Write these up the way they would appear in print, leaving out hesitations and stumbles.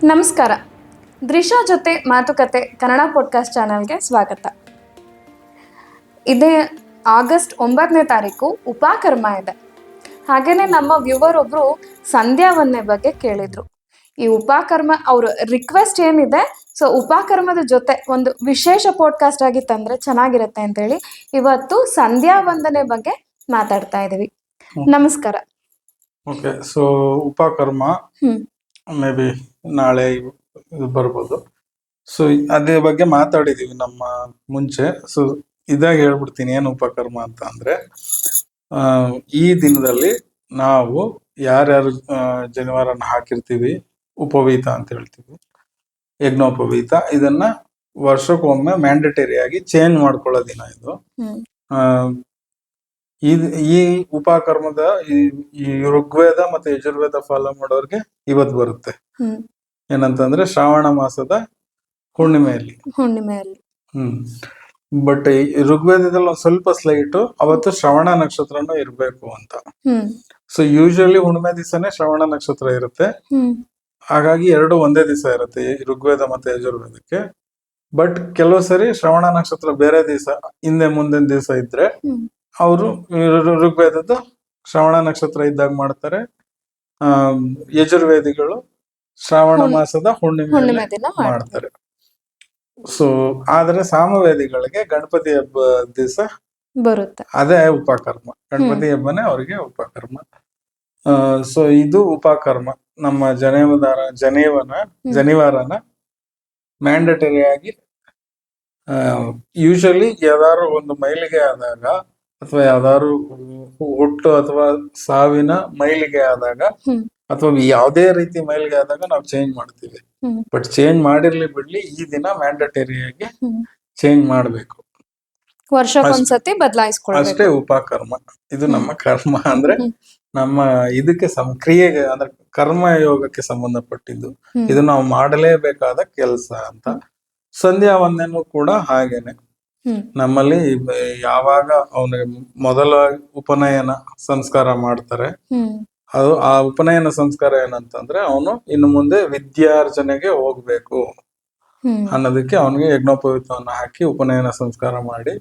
ನಮಸ್ಕಾರ. ದೃಶ್ಯ ಜೊತೆ ಮಾತುಕತೆ ಕನ್ನಡ ಪಾಡ್ಕಾಸ್ಟ್ ಚಾನಲ್ಗೆ ಸ್ವಾಗತ. ಇದೇ ಆಗಸ್ಟ್ 9ನೇ ತಾರೀಕು ಉಪಕರ್ಮ ಇದೆ. ಹಾಗೇನೆ ನಮ್ಮ ವ್ಯೂವರ್ ಒಬ್ರು ಸಂಧ್ಯಾ ವಂದನೆ ಬಗ್ಗೆ ಕೇಳಿದ್ರು. ಈ ಉಪಕರ್ಮ ಅವ್ರ ರಿಕ್ವೆಸ್ಟ್ ಏನಿದೆ, ಸೊ ಉಪಕರ್ಮದ ಜೊತೆ ಒಂದು ವಿಶೇಷ ಪಾಡ್ಕಾಸ್ಟ್ ಆಗಿ ತಂದ್ರೆ ಚೆನ್ನಾಗಿರುತ್ತೆ ಅಂತೇಳಿ ಇವತ್ತು ಸಂಧ್ಯಾ ವಂದನೆ ಬಗ್ಗೆ ಮಾತಾಡ್ತಾ ಇದೀವಿ. ನಮಸ್ಕಾರ. Okay, so Upakarma may be ನಾಳೆ ಇದು ಬರ್ಬೋದು. ಸೊ ಅದೇ ಬಗ್ಗೆ ಮಾತಾಡಿದೀವಿ ನಮ್ಮ ಮುಂಚೆ. ಸೊ ಇದಾಗ ಹೇಳ್ಬಿಡ್ತೀನಿ ಏನು ಉಪಕರ್ಮ ಅಂತ ಅಂದ್ರೆ, ಈ ದಿನದಲ್ಲಿ ನಾವು ಯಾರ್ಯಾರು ಜನಿವಾರನ ಹಾಕಿರ್ತೀವಿ, ಉಪವೀತ ಅಂತ ಹೇಳ್ತೀವಿ, ಯಜ್ಞೋಪವೀತ, ಇದನ್ನ ವರ್ಷಕ್ಕೊಮ್ಮೆ ಮ್ಯಾಂಡೇಟರಿ ಆಗಿ ಚೇಂಜ್ ಮಾಡ್ಕೊಳ್ಳೋ ದಿನ ಇದು. ಈ ಉಪಕರ್ಮದ ಈ ಋಗ್ವೇದ ಮತ್ತೆ ಯಜುರ್ವೇದ ಫಾಲೋ ಮಾಡೋರ್ಗೆ ಇವತ್ತು ಬರುತ್ತೆ. ಏನಂತಂದ್ರೆ ಶ್ರಾವಣ ಮಾಸದ ಹುಣ್ಣಿಮೆಯಲ್ಲಿ. ಬಟ್ ಋಗ್ವೇದದಲ್ಲಿ ಒಂದ್ ಸ್ವಲ್ಪ ಸ್ಲೈಟ್ ಅವತ್ತು ಶ್ರವಣ ನಕ್ಷತ್ರನೂ ಇರ್ಬೇಕು ಅಂತ. ಸೊ ಯೂಶಲಿ ಹುಣ್ಣಿಮೆ ದಿವಸನೇ ಶ್ರವಣ ನಕ್ಷತ್ರ ಇರುತ್ತೆ. ಹಾಗಾಗಿ ಎರಡು ಒಂದೇ ದಿವಸ ಇರುತ್ತೆ ಋಗ್ವೇದ ಮತ್ತೆ ಯಜುರ್ವೇದಕ್ಕೆ. ಬಟ್ ಕೆಲವು ಸರಿ ಶ್ರವಣ ನಕ್ಷತ್ರ ಬೇರೆ ದಿವಸ ಹಿಂದೆ ಮುಂದಿನ ದಿವಸ ಇದ್ರೆ ಅವರು ಋಗ್ವೇದದ ಶ್ರವಣ ನಕ್ಷತ್ರ ಇದ್ದಾಗ ಮಾಡ್ತಾರೆ. ಯಜುರ್ವೇದಿಗಳು ಶ್ರಾವಣ ಮಾಸದ ಹುಣ್ಣಿಮೆ ಮಾಡ್ತಾರೆ. ಸೊ ಆದ್ರೆ ಸಾಮವೇದಿಗಳಿಗೆ ಗಣಪತಿ ಹಬ್ಬ ದಿವಸ ಬರುತ್ತೆ, ಅದೇ ಉಪಕರ್ಮ. ಗಣಪತಿ ಹಬ್ಬನೇ ಅವ್ರಿಗೆ ಉಪಕರ್ಮ. ಸೊ ಇದು ಉಪಕರ್ಮ. ನಮ್ಮ ಜನಿವಾರನ ಮ್ಯಾಂಡೇಟರಿ ಆಗಿ ಯೂಶಲಿ ಯಾವ್ದಾದ್ರು ಒಂದು ಮೈಲಿಗೆ ಆದಾಗ ಅಥವಾ ಯಾವ್ದಾದ್ರು ಹುಟ್ಟು ಅಥವಾ ಸಾವಿನ ಮೈಲಿಗೆ ಆದಾಗ ಅಥವಾ ಯಾವುದೇ ರೀತಿ ಮೈಲಿಗೆ ಆದಾಗ ನಾವು ಚೇಂಜ್ ಮಾಡ್ತೀವಿ. ಬಟ್ ಚೇಂಜ್ ಮಾಡಿರ್ಲಿ ಬಿಡ್ಲಿ, ಈ ದಿನ ಮ್ಯಾಂಡೇಟರಿ ಆಗಿ ಚೇಂಜ್ ಮಾಡ್ಬೇಕು. ವರ್ಷಕ್ಕೊಂದ್ಸತಿ ಬದಲಾಯಿಸ್ಕೊಳ್ಳೋದು ಅಷ್ಟೇ ಉಪಕರ್ಮ. ಇದು ನಮ್ಮ ಕರ್ಮ ಅಂದ್ರೆ ನಮ್ಮ ಇದಕ್ಕೆ ಕ್ರಿಯೆಗೆ ಅಂದ್ರೆ ಕರ್ಮ ಯೋಗಕ್ಕೆ ಸಂಬಂಧಪಟ್ಟಿದ್ದು. ಇದು ನಾವು ಮಾಡಲೇಬೇಕಾದ ಕೆಲಸ ಅಂತ. ಸಂಧ್ಯಾ ವಂದನೆನೂ ಕೂಡ ಹಾಗೇನೆ. ನಮ್ಮಲ್ಲಿ ಯಾವಾಗ ಅವನಿಗೆ ಮೊದಲ ಉಪನಯನ ಸಂಸ್ಕಾರ ಮಾಡ್ತಾರೆ, ಅದು ಆ ಉಪನಯನ ಸಂಸ್ಕಾರ ಏನಂತಂದ್ರೆ ಅವನು ಇನ್ನು ಮುಂದೆ ವಿದ್ಯಾರ್ಜನೆಗೆ ಹೋಗ್ಬೇಕು ಅನ್ನೋದಕ್ಕೆ ಅವನಿಗೆ ಯಜ್ಞೋಪವೀತವನ್ನ ಹಾಕಿ ಉಪನಯನ ಸಂಸ್ಕಾರ ಮಾಡಿ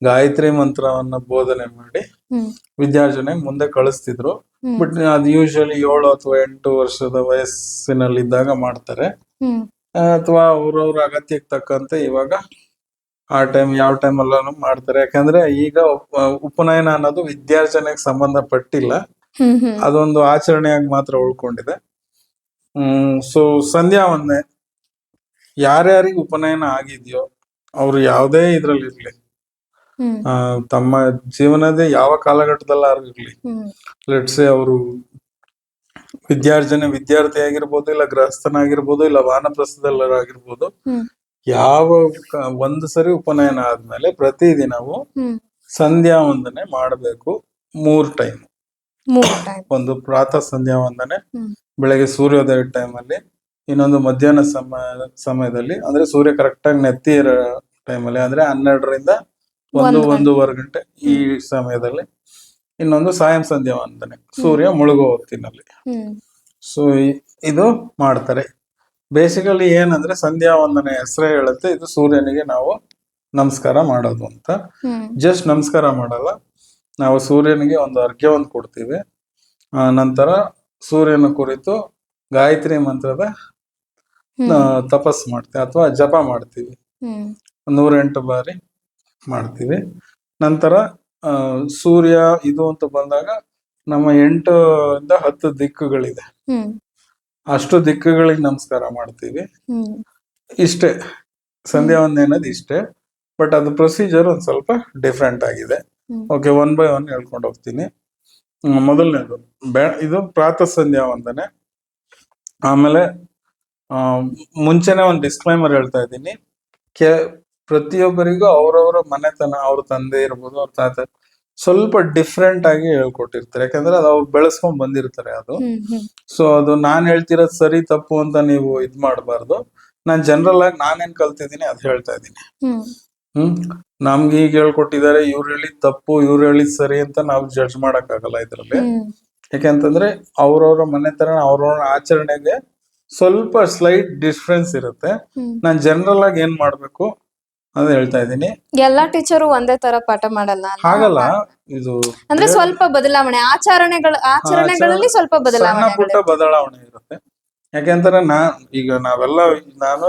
ಗಾಯತ್ರಿ ಮಂತ್ರವನ್ನ ಬೋಧನೆ ಮಾಡಿ ವಿದ್ಯಾರ್ಜನೆಗೆ ಮುಂದೆ ಕಳಿಸ್ತಿದ್ರು. ಬಟ್ ಅದು ಯೂಶಲಿ 7 ಅಥವಾ 8 ವರ್ಷದ ವಯಸ್ಸಿನಲ್ಲಿದ್ದಾಗ ಮಾಡ್ತಾರೆ, ಅಥವಾ ಅವ್ರವ್ರ ಅಗತ್ಯಕ್ಕೆ ತಕ್ಕಂತೆ ಇವಾಗ ಆ ಟೈಮ್ ಯಾವ ಟೈಮ್ ಅಲ್ಲಾನು ಮಾಡ್ತಾರೆ. ಯಾಕಂದ್ರೆ ಈಗ ಉಪನಯನ ಅನ್ನೋದು ವಿದ್ಯಾರ್ಜನೆಗೆ ಸಂಬಂಧಪಟ್ಟಿಲ್ಲ, ಅದೊಂದು ಆಚರಣೆಯಾಗಿ ಮಾತ್ರ ಉಳ್ಕೊಂಡಿದೆ. ಸೊ ಸಂಧ್ಯಾ ವಂದನೆ ಯಾರ್ಯಾರಿಗೆ ಉಪನಯನ ಆಗಿದ್ಯೋ ಅವ್ರು ಯಾವುದೇ ಇದ್ರಲ್ಲಿ ಇರ್ಲಿ, ತಮ್ಮ ಜೀವನದ ಯಾವ ಕಾಲಘಟ್ಟದಲ್ಲಾಗಿರ್ಲಿ, ಲೆಟ್ಸೆ ಅವರು ವಿದ್ಯಾರ್ಥಿ ಆಗಿರ್ಬೋದು, ಇಲ್ಲ ಗೃಹಸ್ಥನಾಗಿರ್ಬೋದು, ಇಲ್ಲ ವಾನಪ್ರಸ್ಥದಲ್ಲಾಗಿರ್ಬೋದು, ಯಾವ ಒಂದು ಸರಿ ಉಪನಯನ ಆದ್ಮೇಲೆ ಪ್ರತಿದಿನವೂ ಸಂಧ್ಯಾ ವಂದನೆ ಮಾಡಬೇಕು 3 ಟೈಮ್. ಒಂದು ಪ್ರಾತಃ ಸಂಧ್ಯಾ ವಂದನೆ ಬೆಳಗ್ಗೆ ಸೂರ್ಯೋದಯ ಟೈಮಲ್ಲಿ, ಇನ್ನೊಂದು ಮಧ್ಯಾಹ್ನ ಸಮಯದಲ್ಲಿ ಅಂದ್ರೆ ಸೂರ್ಯ ಕರೆಕ್ಟ್ ಆಗಿ ನೆತ್ತಿ ಇರೋ ಟೈಮಲ್ಲಿ, ಅಂದ್ರೆ 12ರಿಂದ 1-1:15 ಗಂಟೆ ಈ ಸಮಯದಲ್ಲಿ, ಇನ್ನೊಂದು ಸಾಯಂ ಸಂಧ್ಯಾ ವಂದನೆ ಸೂರ್ಯ ಮುಳುಗೋ ಹೊತ್ತಿನಲ್ಲಿ. ಸೊ ಇದು ಮಾಡ್ತಾರೆ. ಬೇಸಿಕಲಿ ಏನಂದ್ರೆ ಸಂಧ್ಯಾ ವಂದನೆ ಹೆಸರೇ ಹೇಳುತ್ತೆ, ಇದು ಸೂರ್ಯನಿಗೆ ನಾವು ನಮಸ್ಕಾರ ಮಾಡೋದು ಅಂತ. ಜಸ್ಟ್ ನಮಸ್ಕಾರ ಮಾಡಲ್ಲ, ನಾವು ಸೂರ್ಯನಿಗೆ ಒಂದು ಅರ್ಘ್ಯವನ್ನು ಕೊಡ್ತೀವಿ. ನಂತರ ಸೂರ್ಯನ ಕುರಿತು ಗಾಯತ್ರಿ ಮಂತ್ರದ ತಪಸ್ ಮಾಡ್ತೀವಿ ಅಥವಾ ಜಪ ಮಾಡ್ತೀವಿ, 108 ಬಾರಿ ಮಾಡ್ತೀವಿ. ನಂತರ ಸೂರ್ಯ ಇದು ಅಂತ ಬಂದಾಗ ನಮ್ಮ 8 ಇಂದ 10 ದಿಕ್ಕುಗಳಿದೆ, ಅಷ್ಟು ದಿಕ್ಕುಗಳಿಗೆ ನಮಸ್ಕಾರ ಮಾಡ್ತೀವಿ. ಇಷ್ಟೇ ಸಂಧ್ಯಾ ವಂದನೆ ಅನ್ನೋದು ಇಷ್ಟೇ. ಬಟ್ ಅದು ಪ್ರೊಸೀಜರ್ ಒಂದ್ ಸ್ವಲ್ಪ ಡಿಫ್ರೆಂಟ್ ಆಗಿದೆ. ಓಕೆ, 1 by 1 ಹೇಳ್ಕೊಂಡು ಹೋಗ್ತೀನಿ. ಮೊದಲನೇದು ಇದು ಪ್ರಾತಃ ಸಂಧ್ಯಾ ವಂದನೆ. ಆಮೇಲೆ ಮುಂಚೆನೆ ಒಂದು ಡಿಸ್ಕ್ಲೈಮರ್ ಹೇಳ್ತಾ ಇದ್ದೀನಿ, ಪ್ರತಿಯೊಬ್ಬರಿಗೂ ಅವ್ರವ್ರ ಮನೆತನ, ಅವ್ರ ತಂದೆ ಇರ್ಬೋದು, ಅವ್ರ ತಾತ ಸ್ವಲ್ಪ ಡಿಫ್ರೆಂಟ್ ಆಗಿ ಹೇಳ್ಕೊಟ್ಟಿರ್ತಾರೆ. ಯಾಕಂದ್ರೆ ಅದು ಅವ್ರು ಬೆಳೆಸ್ಕೊಂಡ್ ಬಂದಿರ್ತಾರೆ ಅದು. ಸೊ ಅದು ನಾನ್ ಹೇಳ್ತಿರೋದು ಸರಿ ತಪ್ಪು ಅಂತ ನೀವು ಇದ್ ಮಾಡಬಾರ್ದು. ನಾನ್ ಜನರಲ್ ಆಗಿ ನಾನೇನ್ ಕಲ್ತಿದ್ದೀನಿ ಅದು ಹೇಳ್ತಾ ಇದ್ದೀನಿ. ನಮ್ಗೆ ಈಗ ಹೇಳ್ಕೊಟ್ಟಿದ್ದಾರೆ, ಇವ್ರು ಹೇಳಿದ್ ತಪ್ಪು, ಇವ್ರು ಹೇಳಿದ್ ಸರಿ ಅಂತ ನಾವು ಜಡ್ಜ್ ಮಾಡಕ್ ಆಗಲ್ಲ ಇದ್ರಲ್ಲಿ. ಯಾಕೆಂತಂದ್ರೆ ಅವ್ರವ್ರ ಮನೆತನ, ಅವ್ರವ್ರ ಆಚರಣೆಗೆ ಸ್ವಲ್ಪ ಸ್ಲೈಟ್ ಡಿಫ್ರೆನ್ಸ್ ಇರುತ್ತೆ. ನಾನು ಜನರಲ್ ಆಗಿ ಏನ್ ಮಾಡ್ಬೇಕು ಅಂತ ಹೇಳ್ತಾ ಇದ್ದೀನಿ. ಎಲ್ಲಾ ಟೀಚರು ಒಂದೇ ತರ ಪಾಠ ಮಾಡಲ್ಲ ಅಲ್ವಾ? ಹಾಗಲ್ಲ, ಇದು ಅಂದ್ರೆ ಸ್ವಲ್ಪ ಬದಲಾವಣೆ, ಆಚರಣೆಗಳಲ್ಲಿ ಸ್ವಲ್ಪ ಸಣ್ಣ ಬದಲಾವಣೆ. ಪುಟ್ಟ ಬದಲಾವಣೆ ಇರುತ್ತೆ. ಯಾಕೆಂದ್ರೆ ನಾನು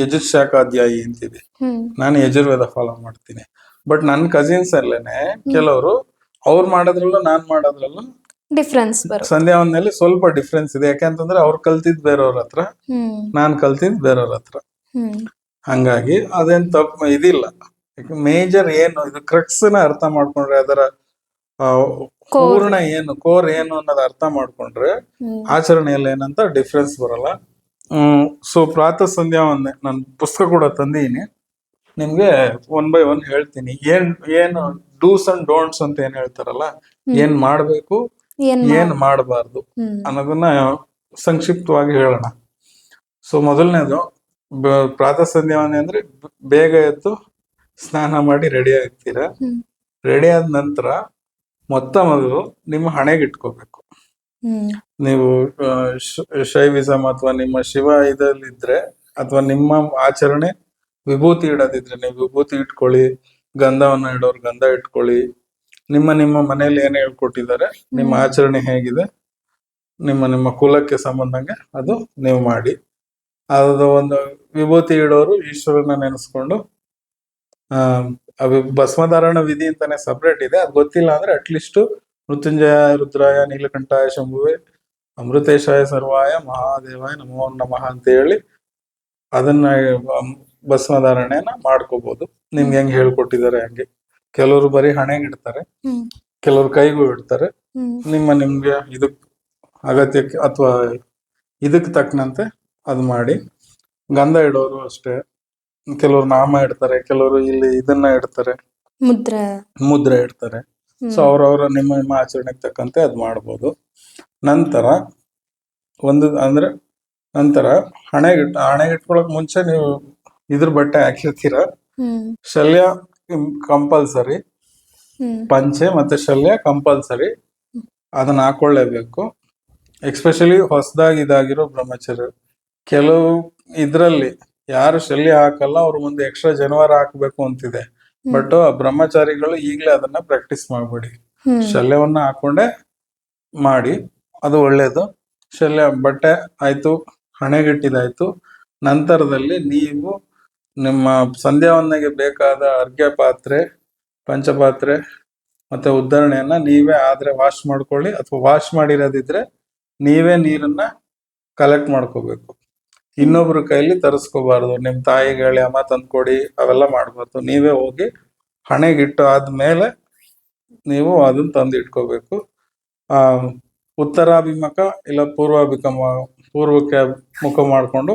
ಯಜುರ್ಶಾಖಾಧ್ಯಾಯಿ ಅಂತಿದೆ. ನಾನು ಯಜುರ್ವೇದ ಫಾಲೋ ಮಾಡ್ತೀನಿ. ಬಟ್ ನನ್ನ ಕಸಿನ್ಸ್ ಅಲ್ಲೇನೆ ಕೆಲವರು ಅವ್ರು ಮಾಡೋದ್ರಲ್ಲೂ ನಾನ್ ಮಾಡೋದ್ರಲ್ಲೂ ಡಿಫ್ರೆನ್ಸ್ ಬರುತ್ತೆ. ಸಂಧ್ಯಾವನದಲ್ಲಿ ಸ್ವಲ್ಪ ಡಿಫ್ರೆನ್ಸ್ ಇದೆ. ಯಾಕೆಂತಂದ್ರೆ ಅವ್ರು ಕಲ್ತಿದ್ ಬೇರೆಯವ್ರ ಹತ್ರ, ನಾನ್ ಕಲ್ತಿದ್ ಬೇರೆಯವ್ರ ಹತ್ರ. ಹಂಗಾಗಿ ಅದೇನ್ ತಪ್ಪು ಇದಿಲ್ಲ. ಮೇಜರ್ ಏನು ಇದು ಕ್ರಕ್ಸ್ ನ ಅರ್ಥ ಮಾಡ್ಕೊಂಡ್ರೆ, ಅದರ ಪೂರ್ಣ ಏನು, ಕೋರ್ ಏನು ಅನ್ನೋದು ಅರ್ಥ ಮಾಡ್ಕೊಂಡ್ರೆ ಆಚರಣೆಯಲ್ಲಿ ಏನಂತ ಡಿಫ್ರೆನ್ಸ್ ಬರಲ್ಲ. ಸೊ ಪ್ರಾತಃ ಸಂಧ್ಯಾವಂದನೆ ನಾನು ಪುಸ್ತಕ ಕೂಡ ತಂದೀನಿ, ನಿಮ್ಗೆ 1 by 1 ಹೇಳ್ತೀನಿ. ಏನು ಡೂಸ್ ಅಂಡ್ ಡೋಂಟ್ಸ್ ಅಂತ ಏನ್ ಹೇಳ್ತಾರಲ್ಲ, ಏನ್ ಮಾಡ್ಬೇಕು ಏನ್ ಮಾಡಬಾರ್ದು ಅನ್ನೋದನ್ನ ಸಂಕ್ಷಿಪ್ತವಾಗಿ ಹೇಳೋಣ. ಸೊ ಮೊದಲನೇದು ಪ್ರಾತಃ ಸಂಧ್ಯಾವಂದನೆ ಅಂದ್ರೆ ಬೇಗ ಎದ್ದು ಸ್ನಾನ ಮಾಡಿ ರೆಡಿ ಆಗ್ತೀರಾ. ರೆಡಿ ಆದ ನಂತರ ಮೊದಲು ನಿಮ್ಮ ಹಣೆಗೆ ಇಟ್ಕೋಬೇಕು. ನೀವು ಶೈವಿಸಮ್ ಅಥವಾ ನಿಮ್ಮ ಶಿವ ಇದಲ್ಲಿದ್ರೆ, ಅಥವಾ ನಿಮ್ಮ ಆಚರಣೆ ವಿಭೂತಿ ಇಡೋದಿದ್ರೆ ನೀವು ವಿಭೂತಿ ಇಟ್ಕೊಳ್ಳಿ. ಗಂಧವನ್ನ ಇಡೋರು ಗಂಧ ಇಟ್ಕೊಳ್ಳಿ. ನಿಮ್ಮ ಮನೇಲಿ ಏನ್ ಹೇಳ್ಕೊಟ್ಟಿದ್ದಾರೆ, ನಿಮ್ಮ ಆಚರಣೆ ಹೇಗಿದೆ, ನಿಮ್ಮ ಕುಲಕ್ಕೆ ಸಂಬಂಧಂಗೆ ಅದು ನೀವು ಮಾಡಿ. ಅದು ಒಂದು ವಿಭೂತಿ ಇಡೋರು ಈಶ್ವರನ ನೆನೆಸ್ಕೊಂಡು, ಭಸ್ಮಧಾರಣ ವಿಧಿ ಅಂತಾನೆ ಸಪ್ರೇಟ್ ಇದೆ. ಅದು ಗೊತ್ತಿಲ್ಲ ಅಂದ್ರೆ ಅಟ್ಲೀಸ್ಟ್ ಮೃತ್ಯುಂಜಯ ರುದ್ರಾಯ ನೀಲಕಂಠಾಯ ಶಂಭುವೆ ಅಮೃತೇಶಾಯ ಸರ್ವಾಯ ಮಹಾದೇವಾಯ ನಮೋ ನಮಃ ಅಂತ ಹೇಳಿ ಅದನ್ನ ಭಸ್ಮಧಾರಣೆನ ಮಾಡ್ಕೋಬಹುದು. ನಿಮ್ಗೆ ಹೆಂಗ್ ಹೇಳ್ಕೊಟ್ಟಿದ್ದಾರೆ ಹಂಗೆ. ಕೆಲವರು ಬರೀ ಹಣೆಗೆ ಇಡ್ತಾರೆ, ಕೆಲವರು ಕೈಗೂ ಇಡ್ತಾರೆ. ನಿಮ್ಗೆ ಇದಕ್ ಅಗತ್ಯಕ್ಕೆ ಅಥವಾ ಇದಕ್ ತಕ್ಕನಂತೆ ಅದು ಮಾಡಿ. ಗಂಧ ಇಡೋರು ಅಷ್ಟೇ, ಕೆಲವರು ನಾಮ ಇಡ್ತಾರೆ, ಕೆಲವರು ಇಲ್ಲಿ ಇದನ್ನ ಇಡ್ತಾರೆ, ಮುದ್ರೆ ಇಡ್ತಾರೆ. ಸೊ ಅವ್ರವ್ರ ನಿಮ್ಮ ಆಚರಣೆಗೆ ತಕ್ಕಂತೆ ಅದ್ ಮಾಡ್ಬೋದು. ನಂತರ ಹಣೆಗಿಟ್ಕೊಳಕ್ ಮುಂಚೆ ನೀವು ಇದ್ರ ಬಟ್ಟೆ ಹಾಕಿರ್ತೀರ. ಶಲ್ಯ ಕಂಪಲ್ಸರಿ, ಪಂಚೆ ಮತ್ತೆ ಶಲ್ಯ ಕಂಪಲ್ಸರಿ, ಅದನ್ನ ಹಾಕೊಳ್ಳೇಬೇಕು. ಎಕ್ಸ್ಪೆಷಲಿ ಹೊಸದಾಗಿ ಇದಾಗಿರೋ ಬ್ರಹ್ಮಚರ್ಯ. ಕೆಲವು ಇದ್ರಲ್ಲಿ ಯಾರು ಶಲ್ಯ ಹಾಕಲ್ಲ, ಅವ್ರ ಮುಂದೆ ಎಕ್ಸ್ಟ್ರಾ ಜನವಾರ ಹಾಕ್ಬೇಕು ಅಂತಿದೆ. ಬಟ್ ಬ್ರಹ್ಮಚಾರಿಗಳು ಈಗಲೇ ಅದನ್ನ ಪ್ರಾಕ್ಟೀಸ್ ಮಾಡ್ಬೇಡಿ. ಶಲ್ಯವನ್ನ ಹಾಕೊಂಡೆ ಮಾಡಿ, ಅದು ಒಳ್ಳೇದು. ಶಲ್ಯ ಬಟ್ಟೆ ಆಯ್ತು, ಹಣೆಗಿಟ್ಟಿದಾಯ್ತು. ನಂತರದಲ್ಲಿ ನೀವು ನಿಮ್ಮ ಸಂಧ್ಯಾವಂದನೆಗೆ ಬೇಕಾದ ಅರ್ಘ್ಯ ಪಾತ್ರೆ, ಪಂಚಪಾತ್ರೆ ಮತ್ತೆ ಉದ್ಧರಣೆಯನ್ನ ನೀವೇ ಆದ್ರೆ ವಾಶ್ ಮಾಡ್ಕೊಳ್ಳಿ, ಅಥವಾ ವಾಶ್ ಮಾಡಿರೋದಿದ್ರೆ ನೀವೇ ನೀರನ್ನ ಕಲೆಕ್ಟ್ ಮಾಡ್ಕೋಬೇಕು. ಇನ್ನೊಬ್ರ ಕೈಲಿ ತರಿಸ್ಕೋಬಾರ್ದು. ನಿಮ್ ತಾಯಿಗೆ ಹೇಳಿ ಅಮ್ಮ ತಂದ್ಕೊಡಿ ಅವೆಲ್ಲ ಮಾಡ್ಬಾರ್ದು. ನೀವೇ ಹೋಗಿ ಹಣೆಗಿಟ್ಟು ಆದ್ಮೇಲೆ ನೀವು ಅದನ್ನ ತಂದು ಇಟ್ಕೋಬೇಕು. ಉತ್ತರಾಭಿಮುಖ ಇಲ್ಲ ಪೂರ್ವಕ್ಕೆ ಮುಖ ಮಾಡ್ಕೊಂಡು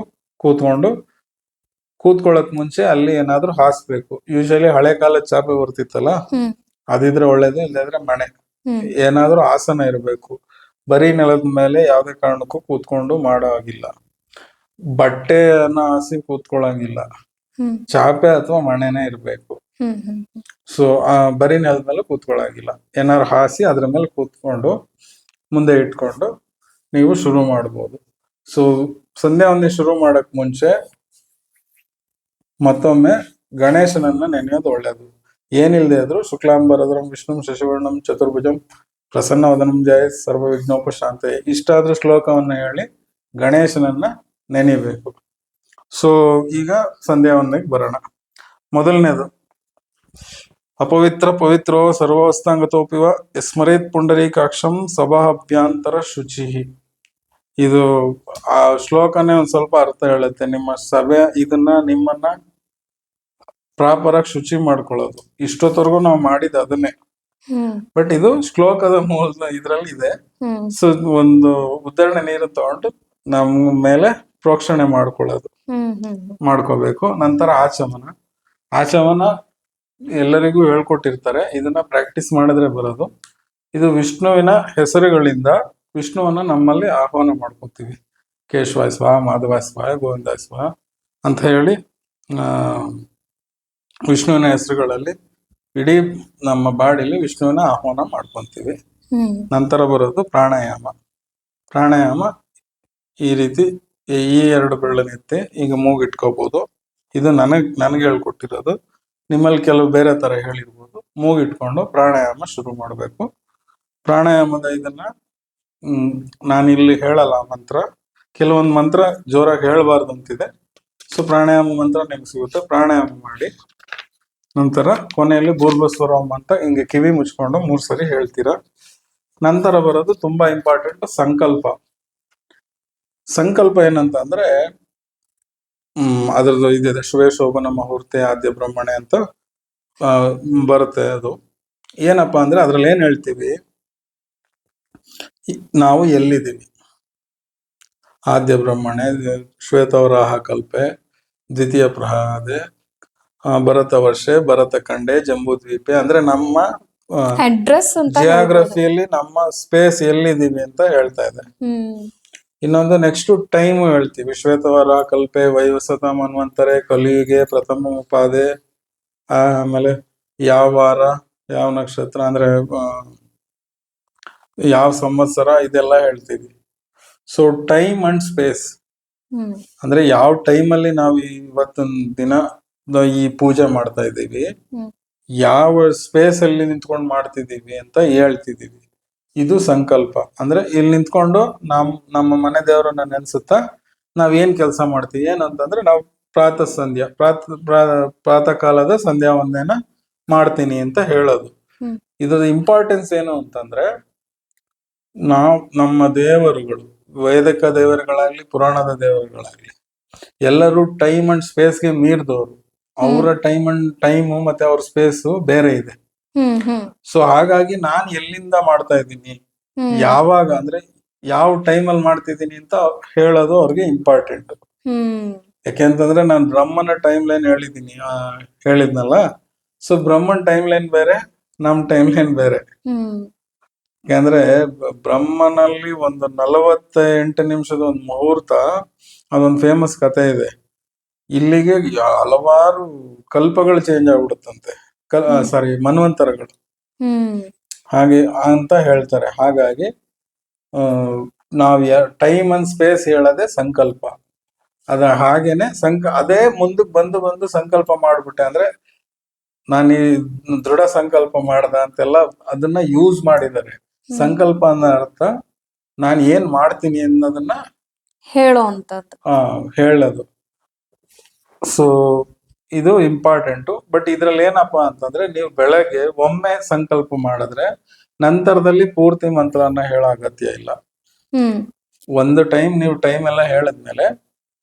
ಕೂತ್ಕೊಳ್ಳಕ್ ಮುಂಚೆ ಅಲ್ಲಿ ಏನಾದ್ರೂ ಹಾಸ್ಬೇಕು. ಯೂಶಲಿ ಹಳೆ ಕಾಲದ ಚಾಪೆ ಬರ್ತಿತ್ತಲ್ಲ, ಅದಿದ್ರೆ ಒಳ್ಳೇದು. ಇಲ್ಲಾದ್ರೆ ಮಣೆ ಏನಾದ್ರೂ ಆಸನ ಇರಬೇಕು. ಬರೀ ನೆಲದ ಮೇಲೆ ಯಾವ್ದೇ ಕಾರಣಕ್ಕೂ ಕೂತ್ಕೊಂಡು ಮಾಡೋ ಆಗಿಲ್ಲ. ಬಟ್ಟೆಯನ್ನ ಹಾಸಿ ಕೂತ್ಕೊಳ್ಳಂಗಿಲ್ಲ. ಚಾಪೆ ಅಥವಾ ಮಣೆನೇ ಇರ್ಬೇಕು. ಸೊ ಬರೀ ನೆಲದ ಮೇಲೆ ಕೂತ್ಕೊಳ್ಳಂಗಿಲ್ಲ. ಏನಾದ್ರು ಹಾಸಿ ಅದ್ರ ಮೇಲೆ ಕೂತ್ಕೊಂಡು ಮುಂದೆ ಇಟ್ಕೊಂಡು ನೀವು ಶುರು ಮಾಡ್ಬೋದು. ಸೊ ಸಂಧ್ಯಾವಂದನೆ ಶುರು ಮಾಡಕ್ ಮುಂಚೆ ಮತ್ತೊಮ್ಮೆ ಗಣೇಶನನ್ನ ನೆನೆಯೋದು ಒಳ್ಳೇದು. ಏನಿಲ್ಲದೆ ಆದ್ರೂ ಶುಕ್ಲಾಂಬರಧರಂ ವಿಷ್ಣು ಶಶಿವರ್ಣಂ ಚತುರ್ಭುಜಂ ಪ್ರಸನ್ನವದನಂ ಜಯ ಸರ್ವ ವಿಘ್ನೋಪಶಾಂತಯೇ ಇಷ್ಟಾದ್ರೂ ಶ್ಲೋಕವನ್ನ ಹೇಳಿ ಗಣೇಶನನ್ನ ನೆನೆಯಬೇಕು. ಸೊ ಈಗ ಸಂಧ್ಯಾವಂದನೆಗೆ ಬರೋಣ. ಮೊದಲನೇದು ಅಪವಿತ್ರ ಪವಿತ್ರೋ ಸರ್ವವಸ್ತಾಂಗತೋಪಿವ ಸ್ಮರೇತ್ ಪುಂಡರೀಕಾಕ್ಷಂ ಸಭಾಭ್ಯಾಂತರ ಶುಚಿ. ಇದು ಆ ಶ್ಲೋಕನೇ ಒಂದ್ ಸ್ವಲ್ಪ ಅರ್ಥ ಹೇಳುತ್ತೆ. ನಿಮ್ಮ ಸಭೆ ನಿಮ್ಮನ್ನ ಪ್ರಾಪರ್ ಆಗಿ ಶುಚಿ ಮಾಡ್ಕೊಳ್ಳೋದು. ಇಷ್ಟೊತ್ತವರೆಗೂ ನಾವು ಮಾಡಿದ ಅದನ್ನೇ, ಬಟ್ ಇದು ಶ್ಲೋಕದ ಮೂಲ ಇದ್ರಲ್ಲಿ ಇದೆ. ಸೊ ಒಂದು ಉದಾಹರಣೆ ನೀರು ತಗೊಂಡು ನಮ್ಮ ಮೇಲೆ ಪ್ರೋಕ್ಷಣೆ ಮಾಡ್ಕೋಬೇಕು. ನಂತರ ಆಚಮನ ಎಲ್ಲರಿಗೂ ಹೇಳ್ಕೊಟ್ಟಿರ್ತಾರೆ. ಇದನ್ನ ಪ್ರಾಕ್ಟೀಸ್ ಮಾಡಿದ್ರೆ ಬರೋದು. ಇದು ವಿಷ್ಣುವಿನ ಹೆಸರುಗಳಿಂದ ವಿಷ್ಣುವನ್ನ ನಮ್ಮಲ್ಲಿ ಆಹ್ವಾನ ಮಾಡ್ಕೋತೀವಿ. ಕೇಶವಾಯ ಸ್ವಾಹ, ಮಾಧವಾಯ ಸ್ವಾಹ, ಗೋವಿಂದಾಯ ಸ್ವಾಹ ಅಂತ ಹೇಳಿ ವಿಷ್ಣುವಿನ ಹೆಸರುಗಳಲ್ಲಿ ಇಡೀ ನಮ್ಮ ಬಾಡಿಲಿ ವಿಷ್ಣುವಿನ ಆಹ್ವಾನ ಮಾಡ್ಕೊಂತೀವಿ. ನಂತರ ಬರೋದು ಪ್ರಾಣಾಯಾಮ. ಈ ರೀತಿ ಈ 2 ಬೆರಳನ್ನೆತ್ತಿ ಈಗ ಮೂಗಿಟ್ಕೋಬಹುದು. ಇದು ನನಗೆ ಹೇಳ್ಕೊಟ್ಟಿರೋದು. ನಿಮ್ಮಲ್ಲಿ ಕೆಲವು ಬೇರೆ ತರ ಹೇಳಿರ್ಬೋದು. ಮೂಗಿಟ್ಕೊಂಡು ಪ್ರಾಣಾಯಾಮ ಶುರು ಮಾಡಬೇಕು. ಪ್ರಾಣಾಯಾಮದ ಇದನ್ನ ನಾನಿಲ್ಲಿ ಹೇಳಲ್ಲ ಮಂತ್ರ. ಕೆಲವೊಂದು ಮಂತ್ರ ಜೋರಾಗಿ ಹೇಳಬಾರ್ದು ಅಂತಿದೆ. ಸೊ ಪ್ರಾಣಾಯಾಮ ಮಂತ್ರ ನಿಮ್ಗೆ ಸಿಗುತ್ತೆ. ಪ್ರಾಣಾಯಾಮ ಮಾಡಿ ನಂತರ ಕೊನೆಯಲ್ಲಿ ಭೂರ್ಭುವಸ್ವರಂ ಅಂತ ಹಿಂಗೆ ಕಿವಿ ಮುಚ್ಕೊಂಡು 3 ಸರಿ ಹೇಳ್ತೀರಾ. ನಂತರ ಬರೋದು ತುಂಬಾ ಇಂಪಾರ್ಟೆಂಟ್, ಸಂಕಲ್ಪ. ಸಂಕಲ್ಪ ಏನಂತ ಅಂದ್ರೆ ಅದ್ರದ್ದು ಇದಿದೆ, ಶುಭೇ ಶೋಭನ ಮುಹೂರ್ತೆ ಆದ್ಯ ಬ್ರಹ್ಮಣೆ ಅಂತ ಬರುತ್ತೆ. ಅದು ಏನಪ್ಪಾ ಅಂದ್ರೆ ಅದ್ರಲ್ಲಿ ಏನ್ ಹೇಳ್ತೀವಿ, ನಾವು ಎಲ್ಲಿದ್ದೀವಿ, ಆದ್ಯ ಬ್ರಹ್ಮಣೆ, ಶ್ವೇತವರಾಹ ಕಲ್ಪೆ, ದ್ವಿತೀಯ ಪ್ರಹಾದೆ, ಭರತ ವರ್ಷೆ, ಭರತ ಖಂಡೆ, ಜಂಬೂ ದ್ವೀಪೆ. ಅಂದ್ರೆ ನಮ್ಮ ಅಡ್ರೆಸ್ ಅಂತ ಜಿಯೋಗ್ರಫಿಯಲ್ಲಿ ನಮ್ಮ ಸ್ಪೇಸ್ ಎಲ್ಲಿದ್ದೀವಿ ಅಂತ ಹೇಳ್ತಾ ಇದೆ. ಇನ್ನೊಂದು ನೆಕ್ಸ್ಟ್ ಟೈಮ್ ಹೇಳ್ತೀವಿ, ಶ್ವೇತವರ ಕಲ್ಪೆ, ವೈವಸ್ವತ ಮನ್ವಂತರೆ, ಕಲಿಯುಗೆ, ಪ್ರಥಮ ಉಪಾದೆ, ಆಮೇಲೆ ಯಾವ ವಾರ, ಯಾವ ನಕ್ಷತ್ರ, ಅಂದ್ರೆ ಯಾವ ಸಂವತ್ಸರ, ಇದೆಲ್ಲ ಹೇಳ್ತೀವಿ. ಸೊ ಟೈಮ್ ಅಂಡ್ ಸ್ಪೇಸ್ ಅಂದ್ರೆ ಯಾವ ಟೈಮಲ್ಲಿ ನಾವು ಇವತ್ತಿನ ದಿನ ಈ ಪೂಜೆ ಮಾಡ್ತಾ ಇದ್ದೀವಿ, ಯಾವ ಸ್ಪೇಸ್ ಅಲ್ಲಿ ನಿಂತ್ಕೊಂಡು ಮಾಡ್ತಿದ್ದೀವಿ ಅಂತ ಹೇಳ್ತಿದ್ದೀವಿ. ಇದು ಸಂಕಲ್ಪ. ಅಂದ್ರೆ ಇಲ್ಲಿ ನಿಂತ್ಕೊಂಡು ನಮ್ಮ ಮನೆ ದೇವರನ್ನ ನೆನ್ಸುತ್ತಾ ನಾವ್ ಏನ್ ಕೆಲಸ ಮಾಡ್ತೀವಿ ಏನಂತಂದ್ರೆ, ನಾವು ಪ್ರಾತಃ ಕಾಲದ ಸಂಧ್ಯಾ ವಂದನೆನ ಮಾಡ್ತೀನಿ ಅಂತ ಹೇಳೋದು. ಇದ್ರ ಇಂಪಾರ್ಟೆನ್ಸ್ ಏನು ಅಂತಂದ್ರೆ, ನಮ್ಮ ದೇವರುಗಳು, ವೇದಿಕ ದೇವರುಗಳಾಗ್ಲಿ, ಪುರಾಣದ ದೇವರುಗಳಾಗ್ಲಿ, ಎಲ್ಲರೂ ಟೈಮ್ ಅಂಡ್ ಸ್ಪೇಸ್ಗೆ ಮೀರಿದವರು. ಅವರ ಟೈಮು ಮತ್ತೆ ಅವ್ರ ಸ್ಪೇಸ್ ಬೇರೆ ಇದೆ. ಸೊ ಹಾಗಾಗಿ ನಾನ್ ಎಲ್ಲಿಂದ ಮಾಡ್ತಾ ಇದ್ದೀನಿ, ಯಾವಾಗ ಅಂದ್ರೆ ಯಾವ ಟೈಮಲ್ಲಿ ಮಾಡ್ತಿದ್ದೀನಿ ಅಂತ ಹೇಳೋದು ಅವ್ರಿಗೆ ಇಂಪಾರ್ಟೆಂಟ್. ಯಾಕೆಂತಂದ್ರೆ ನಾನು ಬ್ರಹ್ಮನ ಟೈಮ್ ಲೈನ್ ಹೇಳಿದ್ನಲ್ಲ. ಸೊ ಬ್ರಹ್ಮನ್ ಟೈಮ್ ಲೈನ್ ಬೇರೆ, ನಮ್ ಟೈಮ್ ಲೈನ್ ಬೇರೆ. ಯಾಕಂದ್ರೆ ಬ್ರಹ್ಮನಲ್ಲಿ ಒಂದು 48 ನಿಮಿಷದ ಒಂದು ಮುಹೂರ್ತ, ಅದೊಂದು ಫೇಮಸ್ ಕತೆ ಇದೆ. ಇಲ್ಲಿಗೆ ಹಲವಾರು ಕಲ್ಪಗಳು ಚೇಂಜ್ ಆಗ್ಬಿಡುತ್ತಂತೆ, ಮನ್ವಂತರಗಳು ಹಾಗೆ ಅಂತ ಹೇಳ್ತಾರೆ. ಹಾಗಾಗಿ ನಾವ್ ಟೈಮ್ ಅಂಡ್ ಸ್ಪೇಸ್ ಹೇಳದೆ ಸಂಕಲ್ಪ. ಹಾಗೇನೆ ಅದೇ ಮುಂದಕ್ಕೆ ಬಂದು ಸಂಕಲ್ಪ ಮಾಡ್ಬಿಟ್ಟೆ ಅಂದ್ರೆ, ನಾನು ಈ ದೃಢ ಸಂಕಲ್ಪ ಮಾಡ್ದ ಅಂತೆಲ್ಲ ಅದನ್ನ ಯೂಸ್ ಮಾಡಿದ್ದಾರೆ. ಸಂಕಲ್ಪ ಅನ್ನೋ ಅರ್ಥ ನಾನು ಏನ್ ಮಾಡ್ತೀನಿ ಅನ್ನೋದನ್ನ ಹೇಳೋದು. ಸೊ ಇದು ಇಂಪಾರ್ಟೆಂಟು. ಬಟ್ ಇದ್ರಲ್ಲಿ ಏನಪ್ಪಾ ಅಂತಂದ್ರೆ, ನೀವು ಬೆಳಗ್ಗೆ ಒಮ್ಮೆ ಸಂಕಲ್ಪ ಮಾಡಿದ್ರೆ ನಂತರದಲ್ಲಿ ಪೂರ್ತಿ ಮಂತ್ರನ ಹೇಳೋ ಅಗತ್ಯ ಇಲ್ಲ. ಒಂದು ಟೈಮ್ ನೀವು ಟೈಮ್ ಎಲ್ಲ ಹೇಳಿದ್ಮೇಲೆ